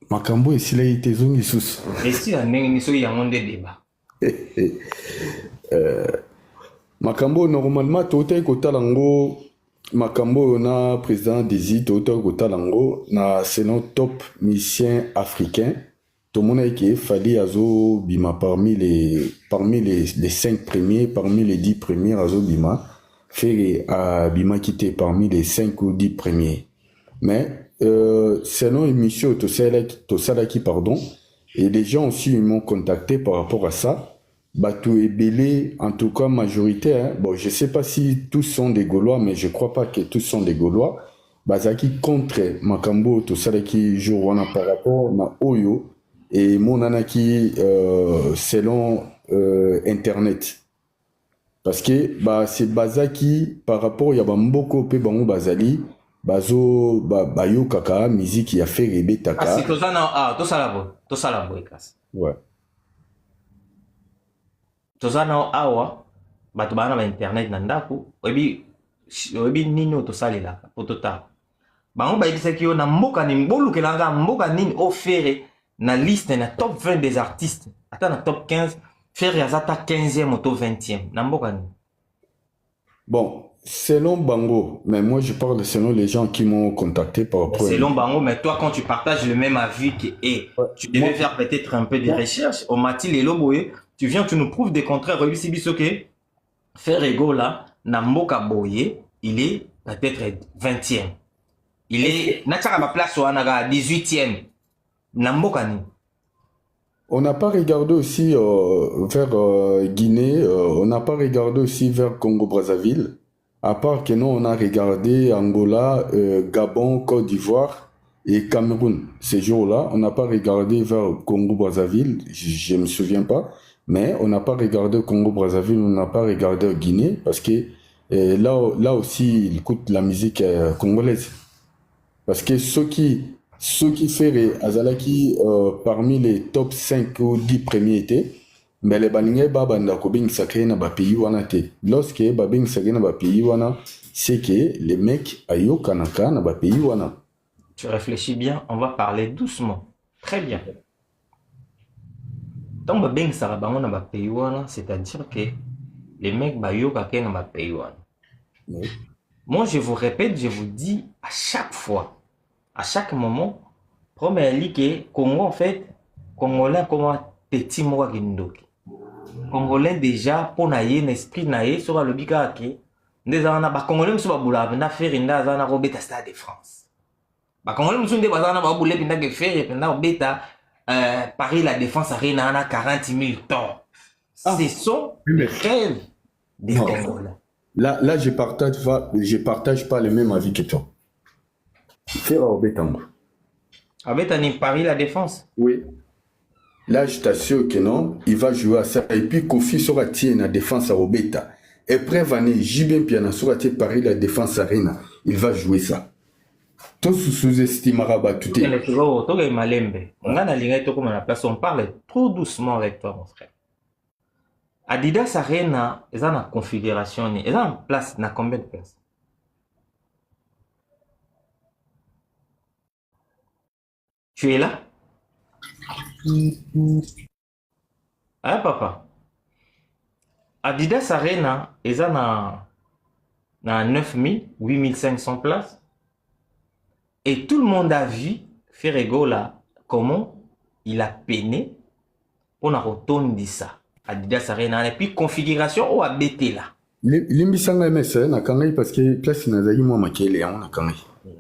Makambo esila ite zongi sus. Et si la nengi so ya monde débat. Makambo normalement totai kotalango makambo na président Désir totai kotalango na selon top musicien africain. Tout le monde a qui Fally azo bima parmi les 5 premiers, parmi les 10 premiers azo bima. Ferré a bima quitté parmi les 5 ou 10 premiers. Mais selon émission Tosalaki, pardon, et les gens aussi m'ont contacté par rapport à ça. Batou et Belé, en tout cas majoritaire. Bon, je sais pas si tous sont des Gaulois, mais je crois pas que tous sont des Gaulois. Bazaki contre Makambo Tosalaki Jourwana par rapport à Oyo et Monanaki selon Internet. parce que bah c'est bazaki par rapport ya bamboko pe bango bazali bazo bayo kaka musique ya fait rebe taka. Kasi to sala boy kasi. Ouais. Tozana awa bato bana ba internet na ndako oyebi nini tosalelaka po totala bango bayebisaki yo na mboka nini bolukelanga mboka nini ofere na liste na top 20 des artistes ata na top 15 faire aza ta 15e ou 20e na mboka nini. Bon, selon Bango, mais moi je parle selon les gens qui m'ont contacté par rapport. Selon Bango, mais toi quand tu partages le même avis que tu devais faire peut-être un peu de recherche. Au Matil et Loboye, tu viens, tu nous prouves des contraires. Rebi Bisoke, faire ego là, Namboka Boye, il est peut-être 20e. Il est, Nataka ma place au Anaga 18e. Namboka ni. On n'a pas regardé aussi vers Guinée, on n'a pas regardé aussi vers Congo-Brazzaville. À part que nous, on a regardé Angola, Gabon, Côte d'Ivoire et Cameroun. Ces jours-là, on n'a pas regardé vers Congo-Brazzaville, je ne me souviens pas. Mais on n'a pas regardé Congo-Brazzaville, on n'a pas regardé Guinée, parce que là aussi, il écoute la musique congolaise. Parce que ceux qui feraient Azalaki parmi les top 5 ou 10 premiers étaient, mais les baningé babanda ko bing saké na ba pays wana te. Lorsque ba bing saké na ba pays wana, c'est que les mecs ayo kanaka na ba pays wana. Tu réfléchis bien, on va parler doucement. Très bien. Donc ba bing saké bango na ba pays wana, c'est-à-dire que les mecs ba yo kaké na ba pays wana. Oui. Moi je vous répète, je vous dis à chaque fois, à chaque moment, première ligue Congo en fait, Congolais comment petit moi kindoki. Congolais déjà pour naïe l'esprit naïe sur le bikaki des ana ba Congolais sur ba bula na faire inda za na robeta Stade de France ba Congolais musu nde bazana ba bula binda ke faire na robeta Paris la Défense Arena na 40 000 tonnes. Ce sont les rêves des Congolais. Là je partage pas le même avis que toi. Faire robeta Abeta Paris la Défense. Oui. Là, je t'assure que non, il va jouer à ça. Et puis, Kofi sera tiré la défense à Robeta. Et Prévané, Jibin Piana sera tiré Paris la défense arena. Il va jouer ça. Tout sous-estimera tout. On parle trop doucement avec toi, mon frère. Adidas Arena, ils ont une configuration, ils ont une place, ils ont combien de places? Tu es là? Hein, papa? Adidas Arena, ils ont 9000, 8500 places. Et tout le monde a vu Ferrego là, comment il a peiné pour la retourne de ça. Adidas Arena, et puis configuration ou ABT là. Limbisanga MSN na kangai parce que place na zayi moi makele ya na kangai.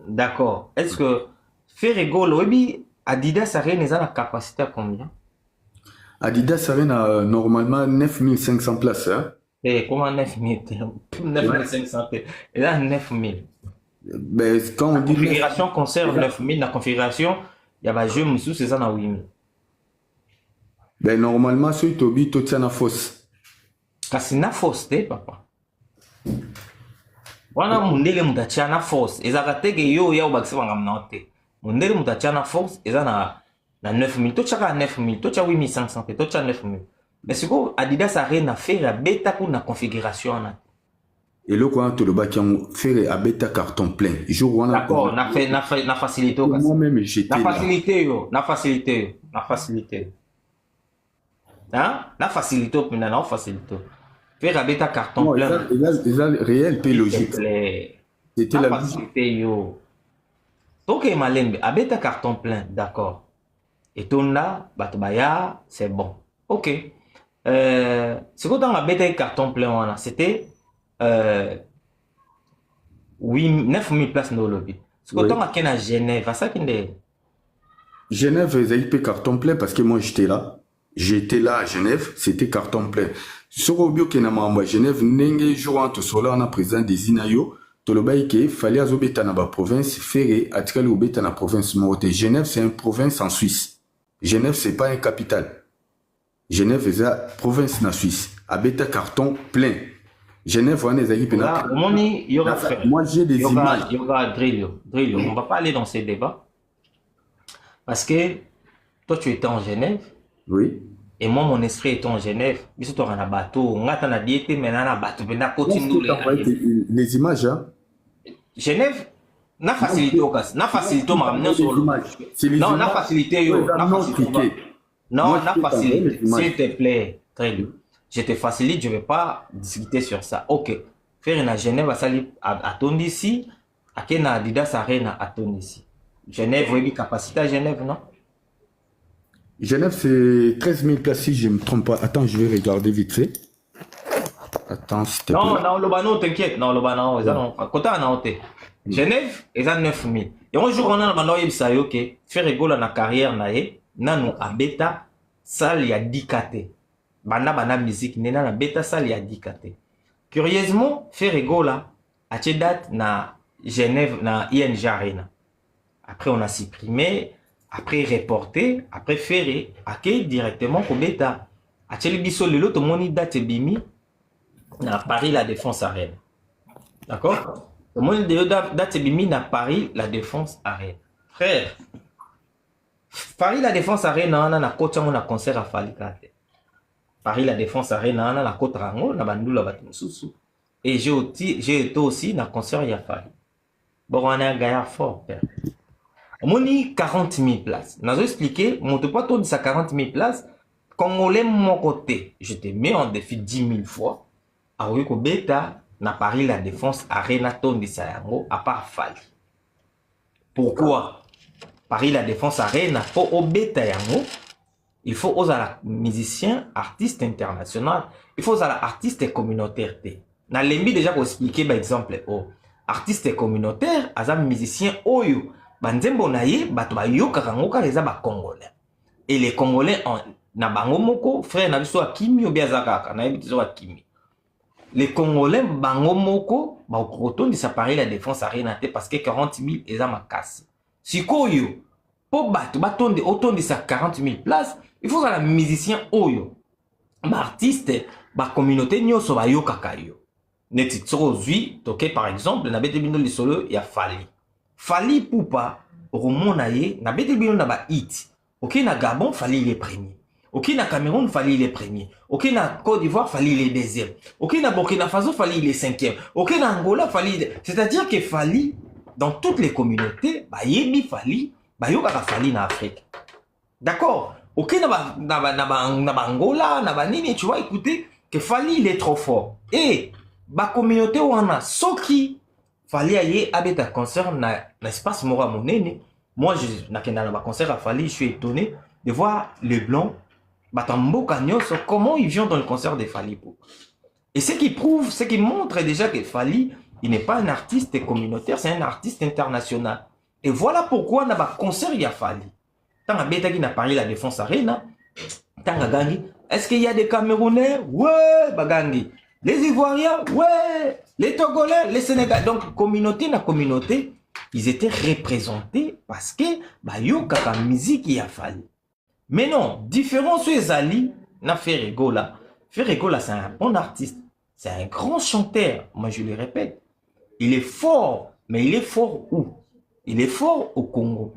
D'accord. Est-ce que Ferrego là, Adidas Arena, ils ont la capacité à combien? Adidas Arena, normalement 9500 places. Hein? Et comment 9500? Il a 9000. Ben, quand on dit. La configuration conserve 9000. La configuration, il y a un jeu Moussou, c'est ça, 8000. Ben, normalement, ce Tobi, tout ça, na fausse. Parce que na fausse, papa. Wana mundele mutacha na force. Ezakateke yo ya ubakisi wangamnaote. Mundele mutacha na force, eza na 9000. Tochaka 9000, tocha 8500, tocha 9000. Mais ce que Adidas Arena fait la bêta pour la configuration. Et le quoi, tout le bas qui ont fait à bêta carton plein. D'accord, na facilité. Moi-même, j'étais là. Na facilité. Hein? Na facilité, na facilité. Faire à bêta carton plein. Il a réel, puis logique. C'était la facilité, yo. Donc, malembe, à bêta carton plein, d'accord. Et ton là, batbaya, c'est bon. Ok. C'est quoi dans la bêta carton plein, c'était 9000 places dans le lobby. C'est quoi dans la Genève, ça qui est. Genève, ils avaient carton plein parce que moi j'étais là. J'étais là à Genève, c'était carton plein. Sur le bio qui n'a pas Genève, n'engue jour entre cela on a président des Inayo. Tout le bail qui fallait à Zobeta dans la province, faire à Tikali Obeta dans la province Morote. Genève, c'est une province en Suisse. Genève, c'est pas une capitale. Genève, c'est une province en Suisse. À bêta carton plein. Genève, on est équipes. Il y aura frère. Moi, j'ai des images. Il y aura Drillo. On ne va pas aller dans ces débats. Parce que toi, tu étais en Genève. Oui. Et moi, mon esprit est en Genève. Mais tu as un bateau. On a un diété, mais on a un bateau. Les images, hein? Genève, n'a facilité au cas. N'a facilité au ramener sur le. Non, n'a facilité. Non, n'a facilité. S'il te plaît, Drillo. Je te facilite, je ne vais pas discuter sur ça. Ok. Faire une Genève à ton ici, à Kena Adidas Arena à ton ici. Genève, vous avez capacité à Genève, non? Genève, c'est 13 000 places si je ne me trompe pas. Attends, je vais regarder vite fait. Attends, s'il te plaît. Non, le banon, t'inquiète. Non, le banon, côté en haute. Genève, ils ont 9 000. Et un jour, on a un il s'est ok. Faire rigolo dans la carrière, nous, à bêta, ça, il y a 10 KT. Bana musique nena na beta sali ya dikate. Curieusement, Ferrego là a date na Genève na ING Arena. Après on a supprimé, après reporté, après ferré, aké directement ko beta. A teli biso lelo to moni date bimi na Paris la Défense Arena. D'accord? To moni date bimi na Paris la Défense Arena. Frère, Paris la Défense Arena na kocha mon concert à Falikate. Paris la Défense Arena na la côte rango na bandula batumsusu et j'ai été aussi na concert ya Fali. Bon on a un gars fort père. On a 40 000 places. N'a expliqué mon pas tout de sa 40 000 places congolais mon côté. Je te mets en défi 10 000 fois. A ko beta na Paris la Défense Arena ton de sayango à part Fali. Pourquoi Paris la Défense Arena pour au beta yango? Il faut aux musiciens, artistes internationaux. Il faut aux artistes communautaires. Dans l'embi déjà pour expliquer par exemple, artistes communautaires, as musiciens oyo, banzembo naye, bato yo karangoka les aba congolais. Et les congolais na bango moko, frère na biso akimi obiazaka, na biso akimi. Les congolais bango moko, ba okoton de s'apparer la Défense Arena parce que 40 000 les ama casse. Sikoyo, pour bato batonde autant de sa 40 000 places. Il faut que les musiciens oyo, les artistes, les communautés nyoso ba yo kakayo. Neti tsozui, toke par exemple, na bete bino li solo ya Fali. Fali poupa, romona ye, na bete bino na ba hit. Ok na Gabon, Fali il est premier. Ok na Cameroun, Fali il est premier. Ok na Côte d'Ivoire, Fali il est deuxième. Ok na Burkina Faso, Fali il est cinquième. Ok na Angola, Fali. C'est-à-dire que Fali, dans toutes les communautés, ba yebi Fali, ba yo kaka Fali na Afrique. D'accord? Ok, Angola, tu vois, écoutez, que Fali, il est trop fort. Et, la communauté où on a, ce qui, Fali aille avec un concert, l'espace Mora Monene. Moi, dans un concert à Fali, je suis étonné de voir les Blancs, comment ils viennent dans le concert de Fali. Et ce qui prouve, ce qui montre déjà que Fali, il n'est pas un artiste communautaire, c'est un artiste international. Et voilà pourquoi, dans un concert, il y a Fali. Tant que n'a Paris la Défense Arena, tant que est-ce qu'il y a des Camerounais? Ouais, bagangi. Les Ivoiriens? Ouais. Les Togolais, les Sénégalais. Donc, communauté na communauté, ils étaient représentés parce que, bah, yo kaka musique y a fallu. Mais non, différent sur les alliés, na Ferrego là. Ferrego là, c'est un bon artiste. C'est un grand chanteur. Moi, je le répète. Il est fort. Mais il est fort où? Il est fort au Congo.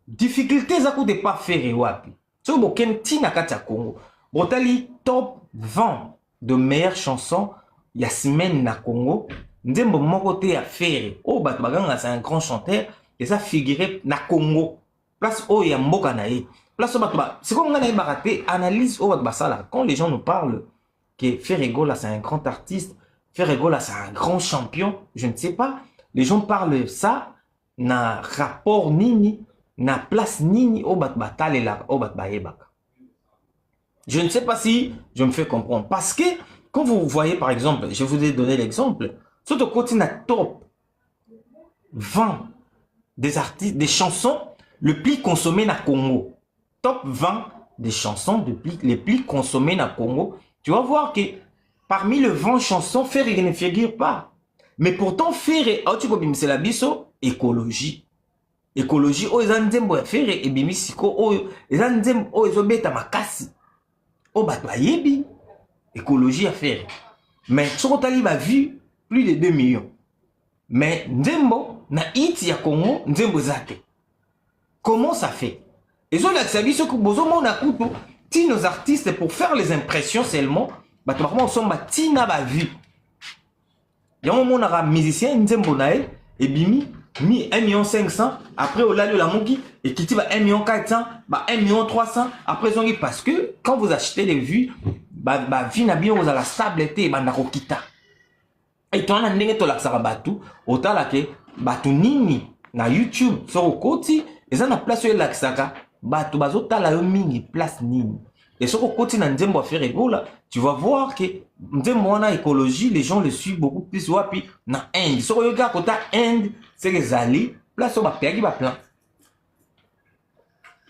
Difficulté ça coûte pas faire wapi. So boken tina kati ya Congo. Botali top 20 de meilleures chansons ya semaine na Congo. Ndembo moko te ya faire. Oh bat baganga c'est un grand chanteur et ça figurait na Congo. Place oh ya mboka na ye. Place bat c'est comme ngana baraté analyse oh bat basala. Quand les gens nous parlent que Ferrego là c'est un grand artiste, Ferrego là c'est un grand champion, je ne sais pas. Les gens parlent ça na rapport nini. Na place nini au bat batale la au bat baebaka. Je ne sais pas si je me fais comprendre parce que quand vous voyez par exemple, je vous ai donné l'exemple, sur le côté na top 20 des artistes, des chansons le plus consommées na Congo. Top 20 des chansons les plus consommées na Congo. Tu vas voir que parmi les 20 chansons, Ferré ne figure pas. Mais pourtant Ferré, tu peux c'est la biso écologie. Écologie o ezanzembo ya fere et bimisiko o ezanzembo o ezobeta makasi o bato ayebi écologie ya fere Mais Sokotali va vu plus de 2 millions. Mais Nzembo, na hit ya Congo, Nzembo zate. Comment ça fait? Et zo la sabi ce que bozomo na kuto, ti nos artistes pour faire les impressions seulement, bah tu vraiment somba ti na ba vu. Ya un moment on musicien Nzembo nae et bimi mi 1,5 million après au la moki et qui va 1,4 million, bah 1,3 million après zongi parce que quand vous achetez les vues, bah vie na bien vous à la stabilité banda ko kita. Et toi, on a ndenge to laksaka batu, otala ke batu nini na YouTube sur koti, et ça na place yo laksaka batu bazotala yo mingi place nini. Et sur koti na Nzembo faire là, tu vas voir que Nzembo wana écologie, les gens le suivent beaucoup plus wapi na Inde. Sur yo ga kota Inde, c'est les alliés, place yo ba pegi ba plan.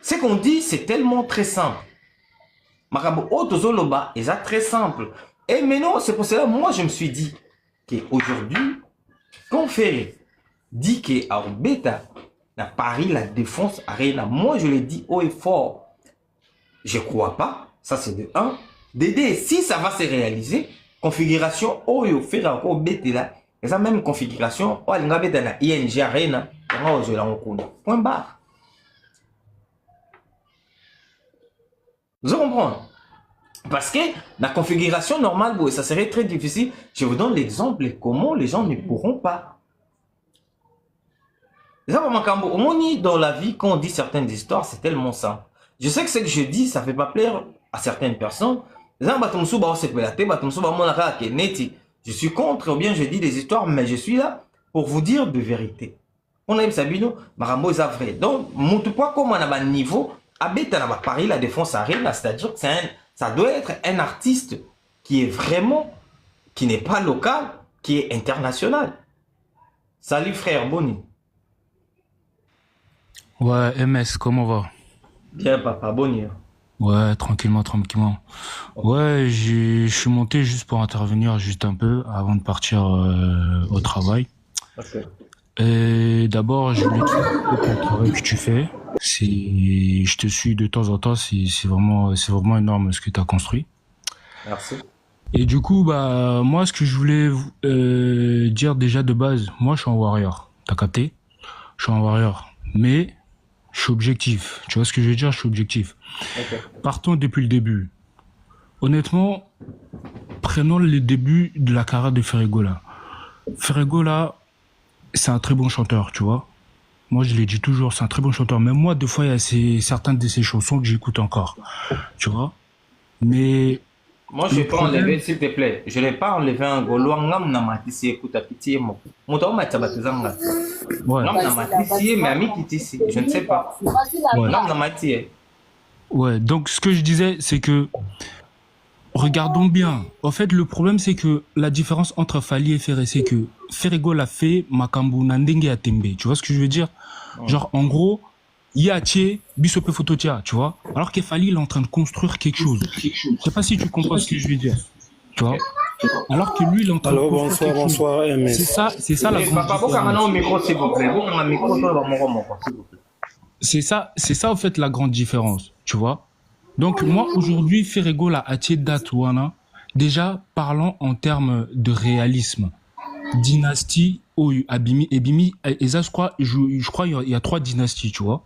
Ce qu'on dit, c'est tellement très simple. Makambo otozoloba, et ça très simple. Et maintenant, c'est pour cela moi je me suis dit aujourd'hui, quand Ferré dit qu'à Orbeta, à Paris, la défense Arena, moi je le dis haut et fort. Je ne crois pas, ça c'est de 1. D'aider, si ça va se réaliser, configuration haut et Ferré encore bête là, et ça même configuration, oh, il y a dans la ING Arena, point barre. Vous comprenez? Parce que la configuration normale, ça serait très difficile. Je vous donne l'exemple comment les gens ne pourront pas. Dans la vie, quand on dit certaines histoires, c'est tellement simple. Je sais que ce que je dis, ça ne fait pas plaire à certaines personnes. Je suis contre, ou bien je dis des histoires, mais je suis là pour vous dire de vérité. On a eu Sabino, Marambo est vrai. Donc, pourquoi comme on a un niveau, Abeta n'a Paris, la défense Arena, c'est-à-dire que ça doit être un artiste qui est vraiment, qui n'est pas local, qui est international. Salut frère Boni. Ouais, MS, comment va? Bien papa, Boni. Ouais, tranquillement. Ouais, je suis monté juste pour intervenir juste un peu avant de partir au travail. Okay. Et d'abord, je voulais te dire le travail que tu fais. Je te suis de temps en temps, c'est vraiment énorme ce que tu as construit. Merci. Et du coup, bah, moi, ce que je voulais dire déjà de base, moi, je suis en warrior. T'as capté? Je suis en warrior. Mais, je suis objectif. Tu vois ce que je veux dire? Je suis objectif. Okay. Partons depuis le début. Honnêtement, prenons le début de la carrière de Ferregola. Ferregola, c'est un très bon chanteur, tu vois. Moi, je l'ai dit toujours, c'est un très bon chanteur. Mais moi, des fois, il y a certaines de ses chansons que j'écoute encore. Tu vois? Mais... Moi, je ne l'ai pas enlevé, s'il te plaît. Je ne l'ai pas enlevé un golo. Je ne sais pas. Ouais, donc ce que je disais, c'est que regardons bien. En fait, le problème, c'est que la différence entre Fally et Ferré, c'est que Ferrego l'a fait, Makambu Nandenge a Tembe. Tu vois ce que je veux dire? Genre, en gros, Yache, Bisope Fototia, tu vois? Alors que Fally, il est en train de construire quelque chose. Je sais pas si tu comprends ce que je veux dire. Tu vois? Alors que lui, il est en train de construire bonsoir, MS. C'est ça la grande différence. C'est ça, en fait, la grande différence. Tu vois? Donc, moi, aujourd'hui, Ferrego l'a attiré d'Atouana. Déjà, parlons en termes de réalisme. Dynastie, Abimi, et Bimi, et ça, je crois, il y a 3 dynasties, tu vois.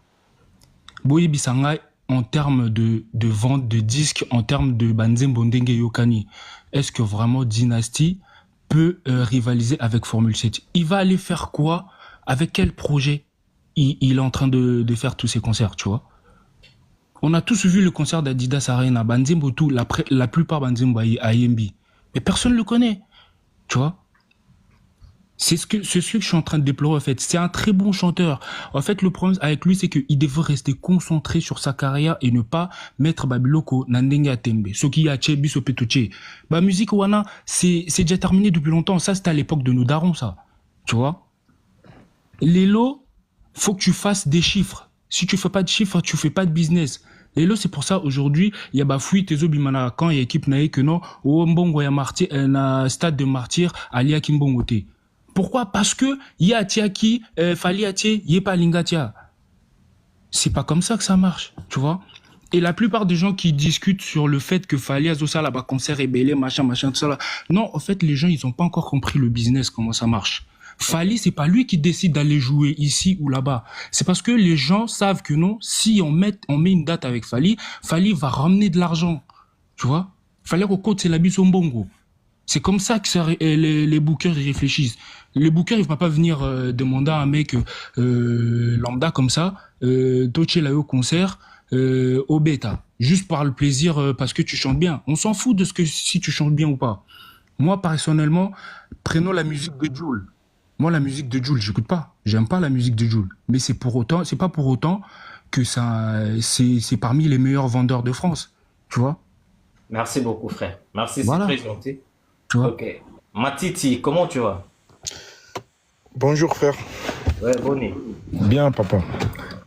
Boye Bisanga, en termes de vente de disques, en termes de Banzem Bondenge Yokani, est-ce que vraiment Dynastie peut rivaliser avec Formule 7? Il va aller faire quoi? Avec quel projet il est en train de faire tous ces concerts, tu vois? On a tous vu le concert d'Adidas Arena, Banzembo tout, la plupart Banzembo à IMB. Mais personne ne le connaît, tu vois? C'est ce que je suis en train de déplorer, en fait. C'est un très bon chanteur. En fait, le problème avec lui, c'est qu'il devrait rester concentré sur sa carrière et ne pas mettre Babiloko Nandenga Tembe. Ce qui a Tché, Biso Petoche. Bah, musique Wana, c'est déjà terminé depuis longtemps. Ça, c'était à l'époque de nos darons, ça. Tu vois? Les lots, faut que tu fasses des chiffres. Si tu fais pas de chiffres, tu fais pas de business. Et là, c'est pour ça, aujourd'hui, il y a Bafoui, Tezo Bimana, quand il y a équipe naïe que non, au Mbongo ya martyr, un stade de martyr, Alia Kimbongote. Pourquoi? Parce que y a Tiaki, Fali Atie, y pas Lingatia. C'est pas comme ça que ça marche, tu vois. Et la plupart des gens qui discutent sur le fait que Fally Azosa là-bas, concert ébélé, machin, tout ça là. Non, en fait, les gens, ils ont pas encore compris le business, comment ça marche. Fally, c'est pas lui qui décide d'aller jouer ici ou là-bas. C'est parce que les gens savent que non, si on met une date avec Fally, Fally va ramener de l'argent. Tu vois? Fally Roko, c'est la bise au bongo. C'est comme ça que les bookers ils réfléchissent. Les bookers, ils vont pas venir demander à un mec lambda comme ça, Toche là au concert, au bêta, juste par le plaisir parce que tu chantes bien. On s'en fout de si tu chantes bien ou pas. Moi, personnellement, prenons la musique de Jul. Moi, la musique de Jul, j'écoute pas. J'aime pas la musique de Jul. Mais c'est pas pour autant que c'est parmi les meilleurs vendeurs de France. Tu vois? Merci beaucoup, frère. Merci, voilà. C'est très gentil. Tu vois? Ok. Matiti, comment tu vas? Bonjour, frère. Ouais, Bonnie. Bien, papa.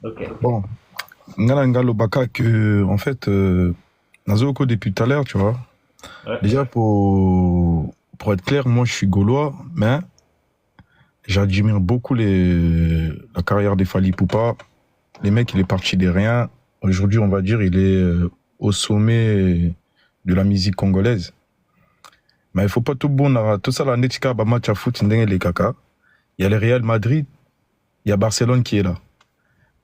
Ok. Bon, Ngalanga Lobaka, que, en fait, Nazoko, depuis tout à l'heure, tu vois. Ouais. Déjà, pour être clair, moi, je suis gaulois, mais j'admire beaucoup la carrière des Fally Ipupa. Les mecs, il est parti de rien. Aujourd'hui, on va dire, il est au sommet de la musique congolaise. Mais il faut pas tout bon, tout ça, la netika, bah, match à foot, les caca. Il y a le Real Madrid, il y a Barcelone qui est là.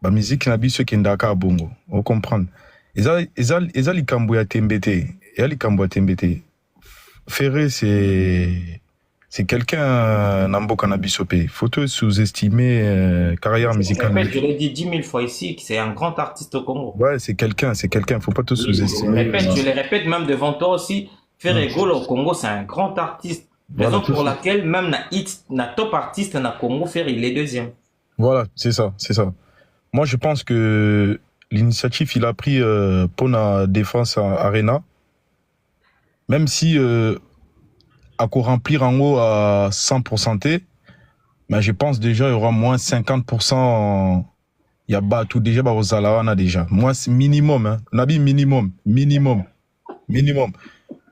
La musique, n'a pas ceux qui sont d'accord à Bongo. On comprend. Ils ont les Cambouya Tembete. Et les Cambouya Tembete. Ferré, c'est quelqu'un, Nambo Kanabisopé. Il faut tout sous-estimer carrière musicale. Je l'ai dit 10 000 fois ici, c'est un grand artiste au Congo. Ouais, c'est quelqu'un. Il faut pas tout sous-estimer. Je le répète même devant toi aussi. Ferré Golo au Congo, c'est un grand artiste. Raison pour laquelle même na top artiste na Congo Ferré, il est deuxième. Voilà, c'est ça. Moi, je pense que l'initiative, il a pris pour la défense Arena. Même si à quoi remplir en haut à 100%, mais je pense déjà il y aura moins 50%. Il y a tout déjà aux Zalawana déjà. Moi, c'est minimum, hein. Nabi minimum.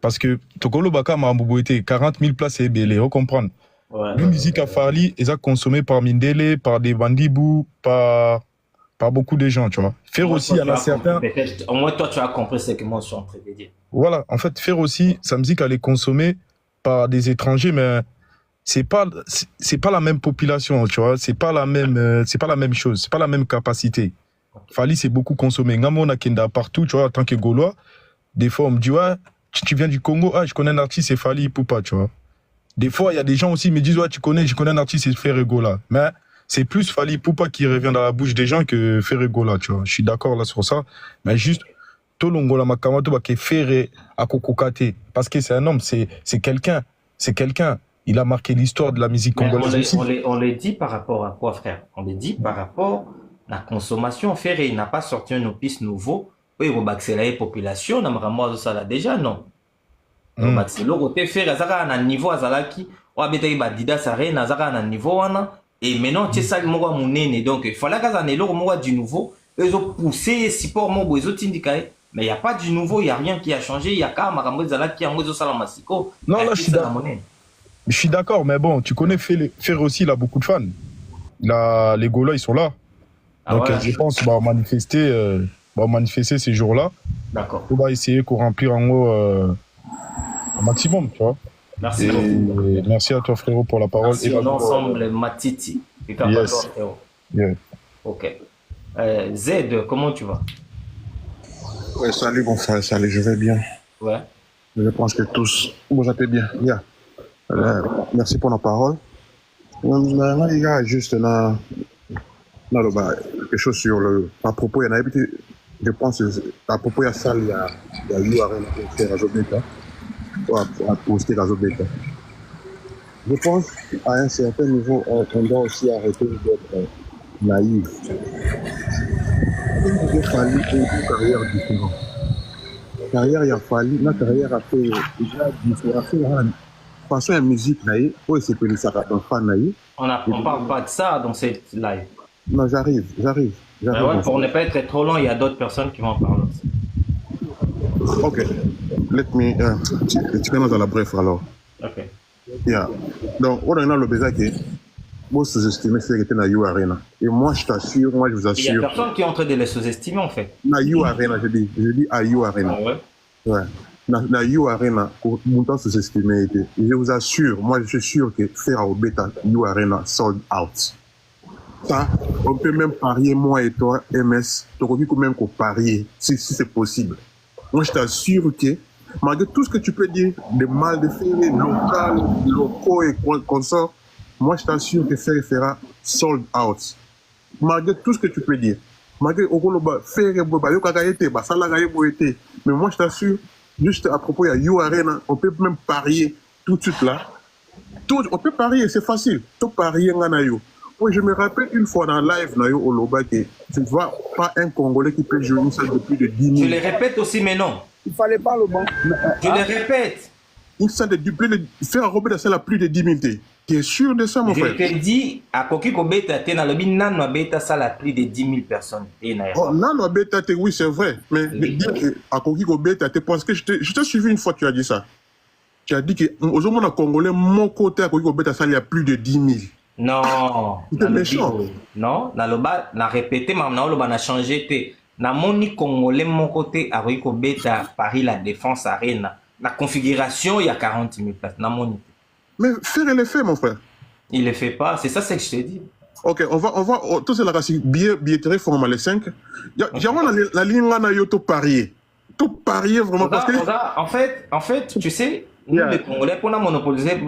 Parce que Tokolo Baka m'a été 40 000 places et belé, on comprend. Ouais, la musique à Fally, ils ont consommé par Mindele, par des Bandibou, par beaucoup de gens, tu vois. Faire aussi, il y en a certains. Au moins, toi, tu as compris ce que moi je suis en train de dire. Voilà, en fait, faire aussi, sa musique, elle est consommée par des étrangers, mais c'est pas la même population, tu vois. C'est pas la même chose, c'est pas la même capacité. Fally, c'est beaucoup consommé. Ngamona Kenda partout, tu vois, en tant que Gaulois. Des fois, on me dit, ouais, tu viens du Congo, je connais un artiste, c'est Fally Ipupa, tu vois. Des fois, il y a des gens aussi qui me disent, ouais, je connais un artiste, c'est Ferregola. Mais c'est plus Fally Ipupa qui revient dans la bouche des gens que Ferregola, tu vois. Je suis d'accord là sur ça. Mais juste, Tolongola Makamato, qui est Ferre à Kokokate. Parce que c'est un homme, c'est quelqu'un. Il a marqué l'histoire de la musique congolaise. On les dit par rapport à quoi, frère? On les dit par rapport à la consommation. Ferre, il n'a pas sorti un opus nouveau. Oui, il va accélérer la population. On a ça déjà, non? Donc, c'est le côté Ferre, ça a un niveau à Zalaki. On a besoin de Dida Saré, ça a un niveau. Et maintenant, tu sais, ça, donc, il fallait que ça ait du nouveau. Ils ont poussé, support, ils ont indiqué. Mais il n'y a pas du nouveau, il n'y a rien qui a changé. Il y a qu'à Marambo Zalaki, en mode Salamasiko. Non, là, je suis d'accord, mais bon, tu connais Ferre aussi, il a beaucoup de fans. Les Gaulois, ils sont là. Donc, voilà. Je pense qu'on va manifester ces jours-là. D'accord. On va essayer qu'on remplir en haut un maximum, tu vois. Merci beaucoup. Merci à toi, frérot, pour la parole. Merci, on est ensemble, Matiti. Yes. Yeah. Ok. Z, comment tu vas? Ouais, salut mon frère, salut, je vais bien. Ouais. Je pense que tous, vous allez bien. Yeah. Merci pour la parole. Les gars, juste là, quelque chose sur à propos, il y en a je pense, à propos, il y a ça, il y a eu à faire Azobeta, à poster Azobeta. Je pense, à un certain niveau, on doit aussi arrêter d'être naïf. Il a fallu une carrière différente. Carrière, il a fallu, la carrière a fait déjà différent. De toute façon, la musique, c'est que ça va dans le on ne parle pas de ça dans cette live. Non, j'arrive. Ouais, pour ne pas être trop long, il y a d'autres personnes qui vont en parler aussi. Ok. Tu commences dans la bref alors. Ok. Yeah. Donc, on a le besoin que vous sous-estimez Ferreté na You Arena. Et moi, je t'assure, moi, je vous assure. Il y a personne qui est en train de les sous-estimer, en fait. Na You Arena, je dis à You Arena. Ah ouais. Ouais. Na You Arena, montant sous-estimé. Je vous assure, moi, je suis sûr que faire au bêta You Arena sold out. Ça, on peut même parier, moi et toi, MS, tu peux même parier, si c'est possible. Moi, je t'assure que, malgré tout ce que tu peux dire, des mal de Ferré, locaux et consorts, moi, je t'assure que Ferré fera sold out. Malgré tout ce que tu peux dire. Malgré Ferré, mais moi, je t'assure, juste à propos de You Arena, on peut même parier tout de suite là. On peut parier, c'est facile. Tout parier, oui, je me rappelle une fois dans live, au Loba, que tu ne vois pas un Congolais qui peut jouer une salle de plus de 10 000. Je le répète aussi, mais non. Il fallait pas le banc. Je le répète. Une salle de plus de... Faire un la salle à plus de 10 000. Tu es sûr de ça, mon frère? Je te dis, à Kokiko Beta, tu as le Nano Beta, salle à plus de 10 000 personnes. Oh, Nano Beta, oui, c'est vrai. Mais dire qu'à Kokiko Beta, parce que je t'ai suivi une fois, tu as dit ça. Tu as dit que, aux hommes Congolais, mon côté à Kokiko Beta, salle, il y a plus de 10 000. Non, c'est méchant. Non, na répété, mais on a changé. Na moni Congolais, mon côté, à Riko Beta, Paris, la Défense Arena. La configuration, il y a 40 000 places. Na moni. Mais faire le fait, mon frère. Il le fait pas, c'est ça ce que je te dis. Ok, on va, tout c'est la race, billetterie format les 5. Il y a la ligne, on a tout parier. Tout parier vraiment. Parce que... En fait, tu sais, nous, les Congolais, pour nous monopoliser,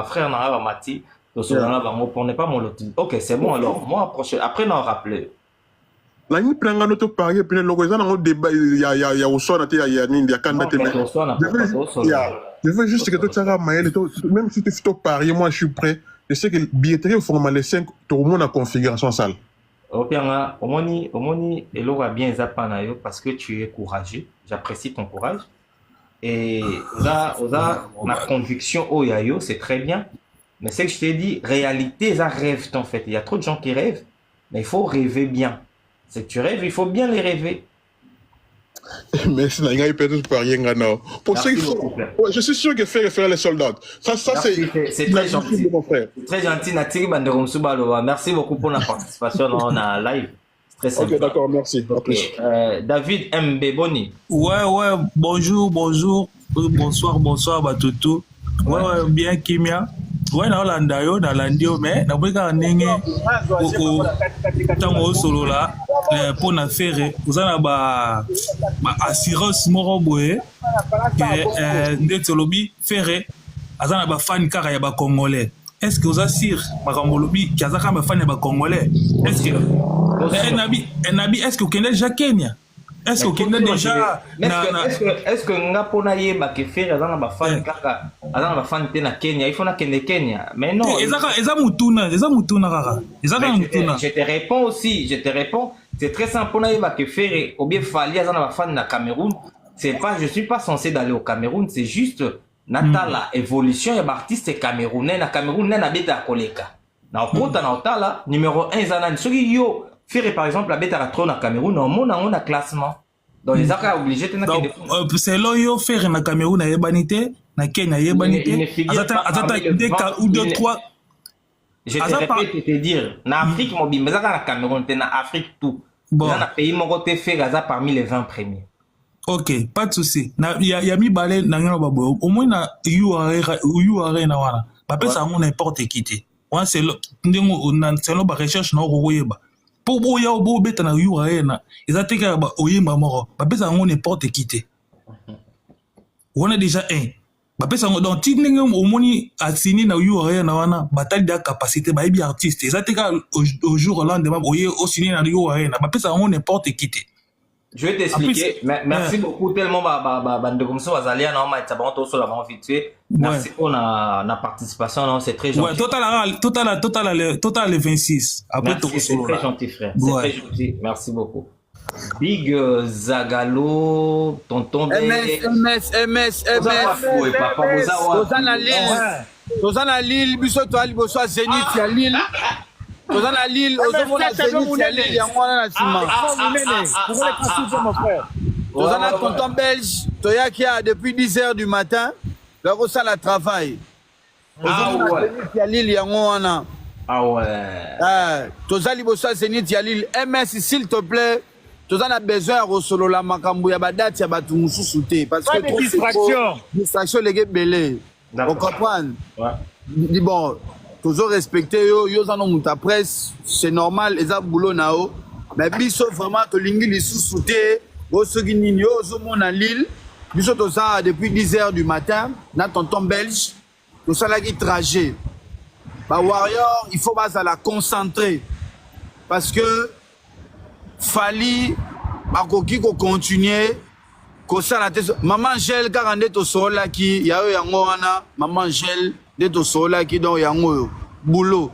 frère, Mati. On n'est pas monolithique. Ok, c'est bon alors. Moi, après, on rappelé. La ligne prend notre parier, puis le logo, il y a au son, il y a je veux juste que tout ça, même si tu fais parier, moi je suis prêt. Je sais que billetterie au format les 5, tout le monde a configuration salle. Ok, Omoni, et l'eau va bien zapanayo parce que tu es courageux. J'apprécie ton courage. Et ma conviction au yayo, c'est très bien. Mais c'est que je t'ai dit, réalité, ça rêve en fait. Il y a trop de gens qui rêvent, mais il faut rêver bien. C'est que tu rêves, il faut bien les rêver. Mais c'est je suis sûr que faire les soldats. Ça c'est très gentil, mon frère. C'est très gentil, Natiri Banderomsoubalova. Merci beaucoup pour la participation dans la live. C'est très simple. Ok, d'accord, merci. David MB Boni. Ouais, bonjour, bonsoir, Batutu. Ouais, bien, Kimia. Ouais, na Hollanda yo, na Landio, mais na bweka ndenge tango solo là pour na faire vous en ba assurance moko boye que ndetso lobi faire azana ba fan kara ya ba congolais. Est-ce que vous assure makambo lobi ki azaka ba fan ya ba congolais? Est-ce que nabi est-ce que vous connaissez déjà Kenya? Est-ce que vous déjà est-ce que ngapona yeba ke faire azana ba fan kaka azana ba fan te na Kenya il faut na Kenya mais non eza mutuna kaka je te réponds c'est très simple pona yeba ke faire ou bien fali azana ba fan na Cameroun c'est pas je suis pas censé d'aller au Cameroun c'est juste natala évolution ya artiste camerounais na Cameroun na beta koleka na okota na otala numéro 1 zana soki yo faire par exemple la bête à trop na Cameroun on a classement donc les accords obligés de c'est là yo faire na Cameroun na yebanité na Kenya yebanité azata des cas ou deux trois je te répète te dire na Afrique mo bimba na Cameroun te na Afrique tout dans un pays mon côté faire gaza parmi les 20 premiers. Ok, pas de souci. Il y a mis balai na ngana babo au moins na URL na wana ba pesa mon n'importe qui te ouais c'est là ndingo na c'est là ba recherche na royeba pour boya obo beta na URL ils ateka ba oyemba moko ba pesa mon n'importe qui te on a déjà un ba pesa donc ti ndingo au moni asini na URL na wana bataille de capacité ba bi artiste ils ateka au jour lendemain oye au signer na URL ba pesa mon n'importe qui te. Je vais t'expliquer. Merci beaucoup. Tellement, de comme ça, Azalia, non, mais ça va tout sur la main vite fait. Merci pour la participation, non, c'est très gentil. Ouais, total 26. Après, c'est très gentil, frère. C'est très gentil. Merci beaucoup. Big Zagalo, tonton MS. Tozana Lille, Bissot, Aliboso, Zénith, à Lille. Tozana Lille, Zénith, yango na sima. Tozana tonton belge, toya qui a depuis 10h du matin, le ressent le travail. Zénith à Lille yango wana. Ah ouais. Tozali bossa Zénith Yalil. MS, s'il te plaît. Tozan a besoin de solo la makambo ya badati ya batu mususu te. Parce que trop distraction. Distraction les gars belé. Vous comprenez? Ouais. Dis bon, toujours respecter yo, yo zano muta presse, c'est normal, les a boulot nao. Mais biso vraiment que lingi li susu te, o sogi nini yo zo mona Lille. Biso toza depuis 10h du matin, na tonton belge, to sala ki trajet. Ba warrior, il faut pas la concentrer. Parce que Fali bakoki ko continuer ko sala te maman gel karande to sola ki ya yo yango wana maman gel de to sola ki donc yango boulot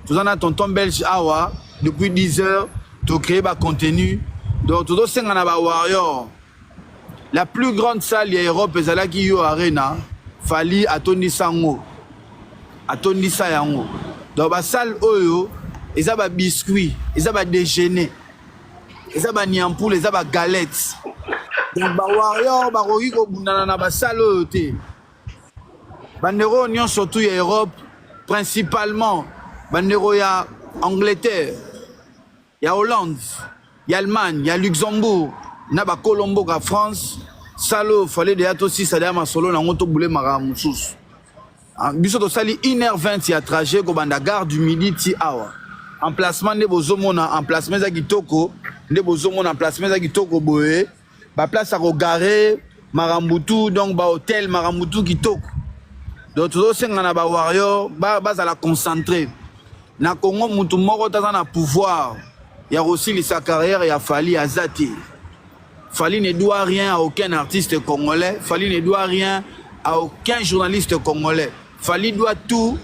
tout ça na tonton belge awa depuis 10h to créer ba contenu donc tout ça na ba warrior la plus grande salle ya Europe ezala ki yo arena Fali atondi sango atondi sa yango donc ba salle oyo eza ba biscuit eza ba déjeuner les a niampou, les a galettes. Donc, ba warrior, ba rogi ko bundana na ba salo te. Bandero union surtout ya Europe, principalement. Bandero ya Angleterre, ya Hollande, ya Allemagne, ya Luxembourg, na ba Colombo ka France. Salo fallait de yato si ça ma solo na ngoto boule mara musus. Biso to sali 1h20 ya trajet ko banda gare du Midi ti awa. Emplacement de bozomona, emplacement za kitoko. Nde bozomona emplacement za kitoko boye ba place à regarder Marambutu donc ba hôtel Marambutu kitoko donc tout ça ngana ba warrior ba za la concentrer na Congo mutu moko taza na pouvoir ya aussi sa carrière ya Fali Azati. Fali ne doit rien à aucun artiste congolais, Fali ne doit rien à aucun journaliste congolais. Fali doit tout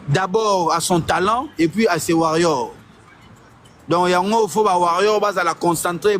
d'abord à son talent et puis à ses warriors. Donc, il faut que les warriors soient concentrés.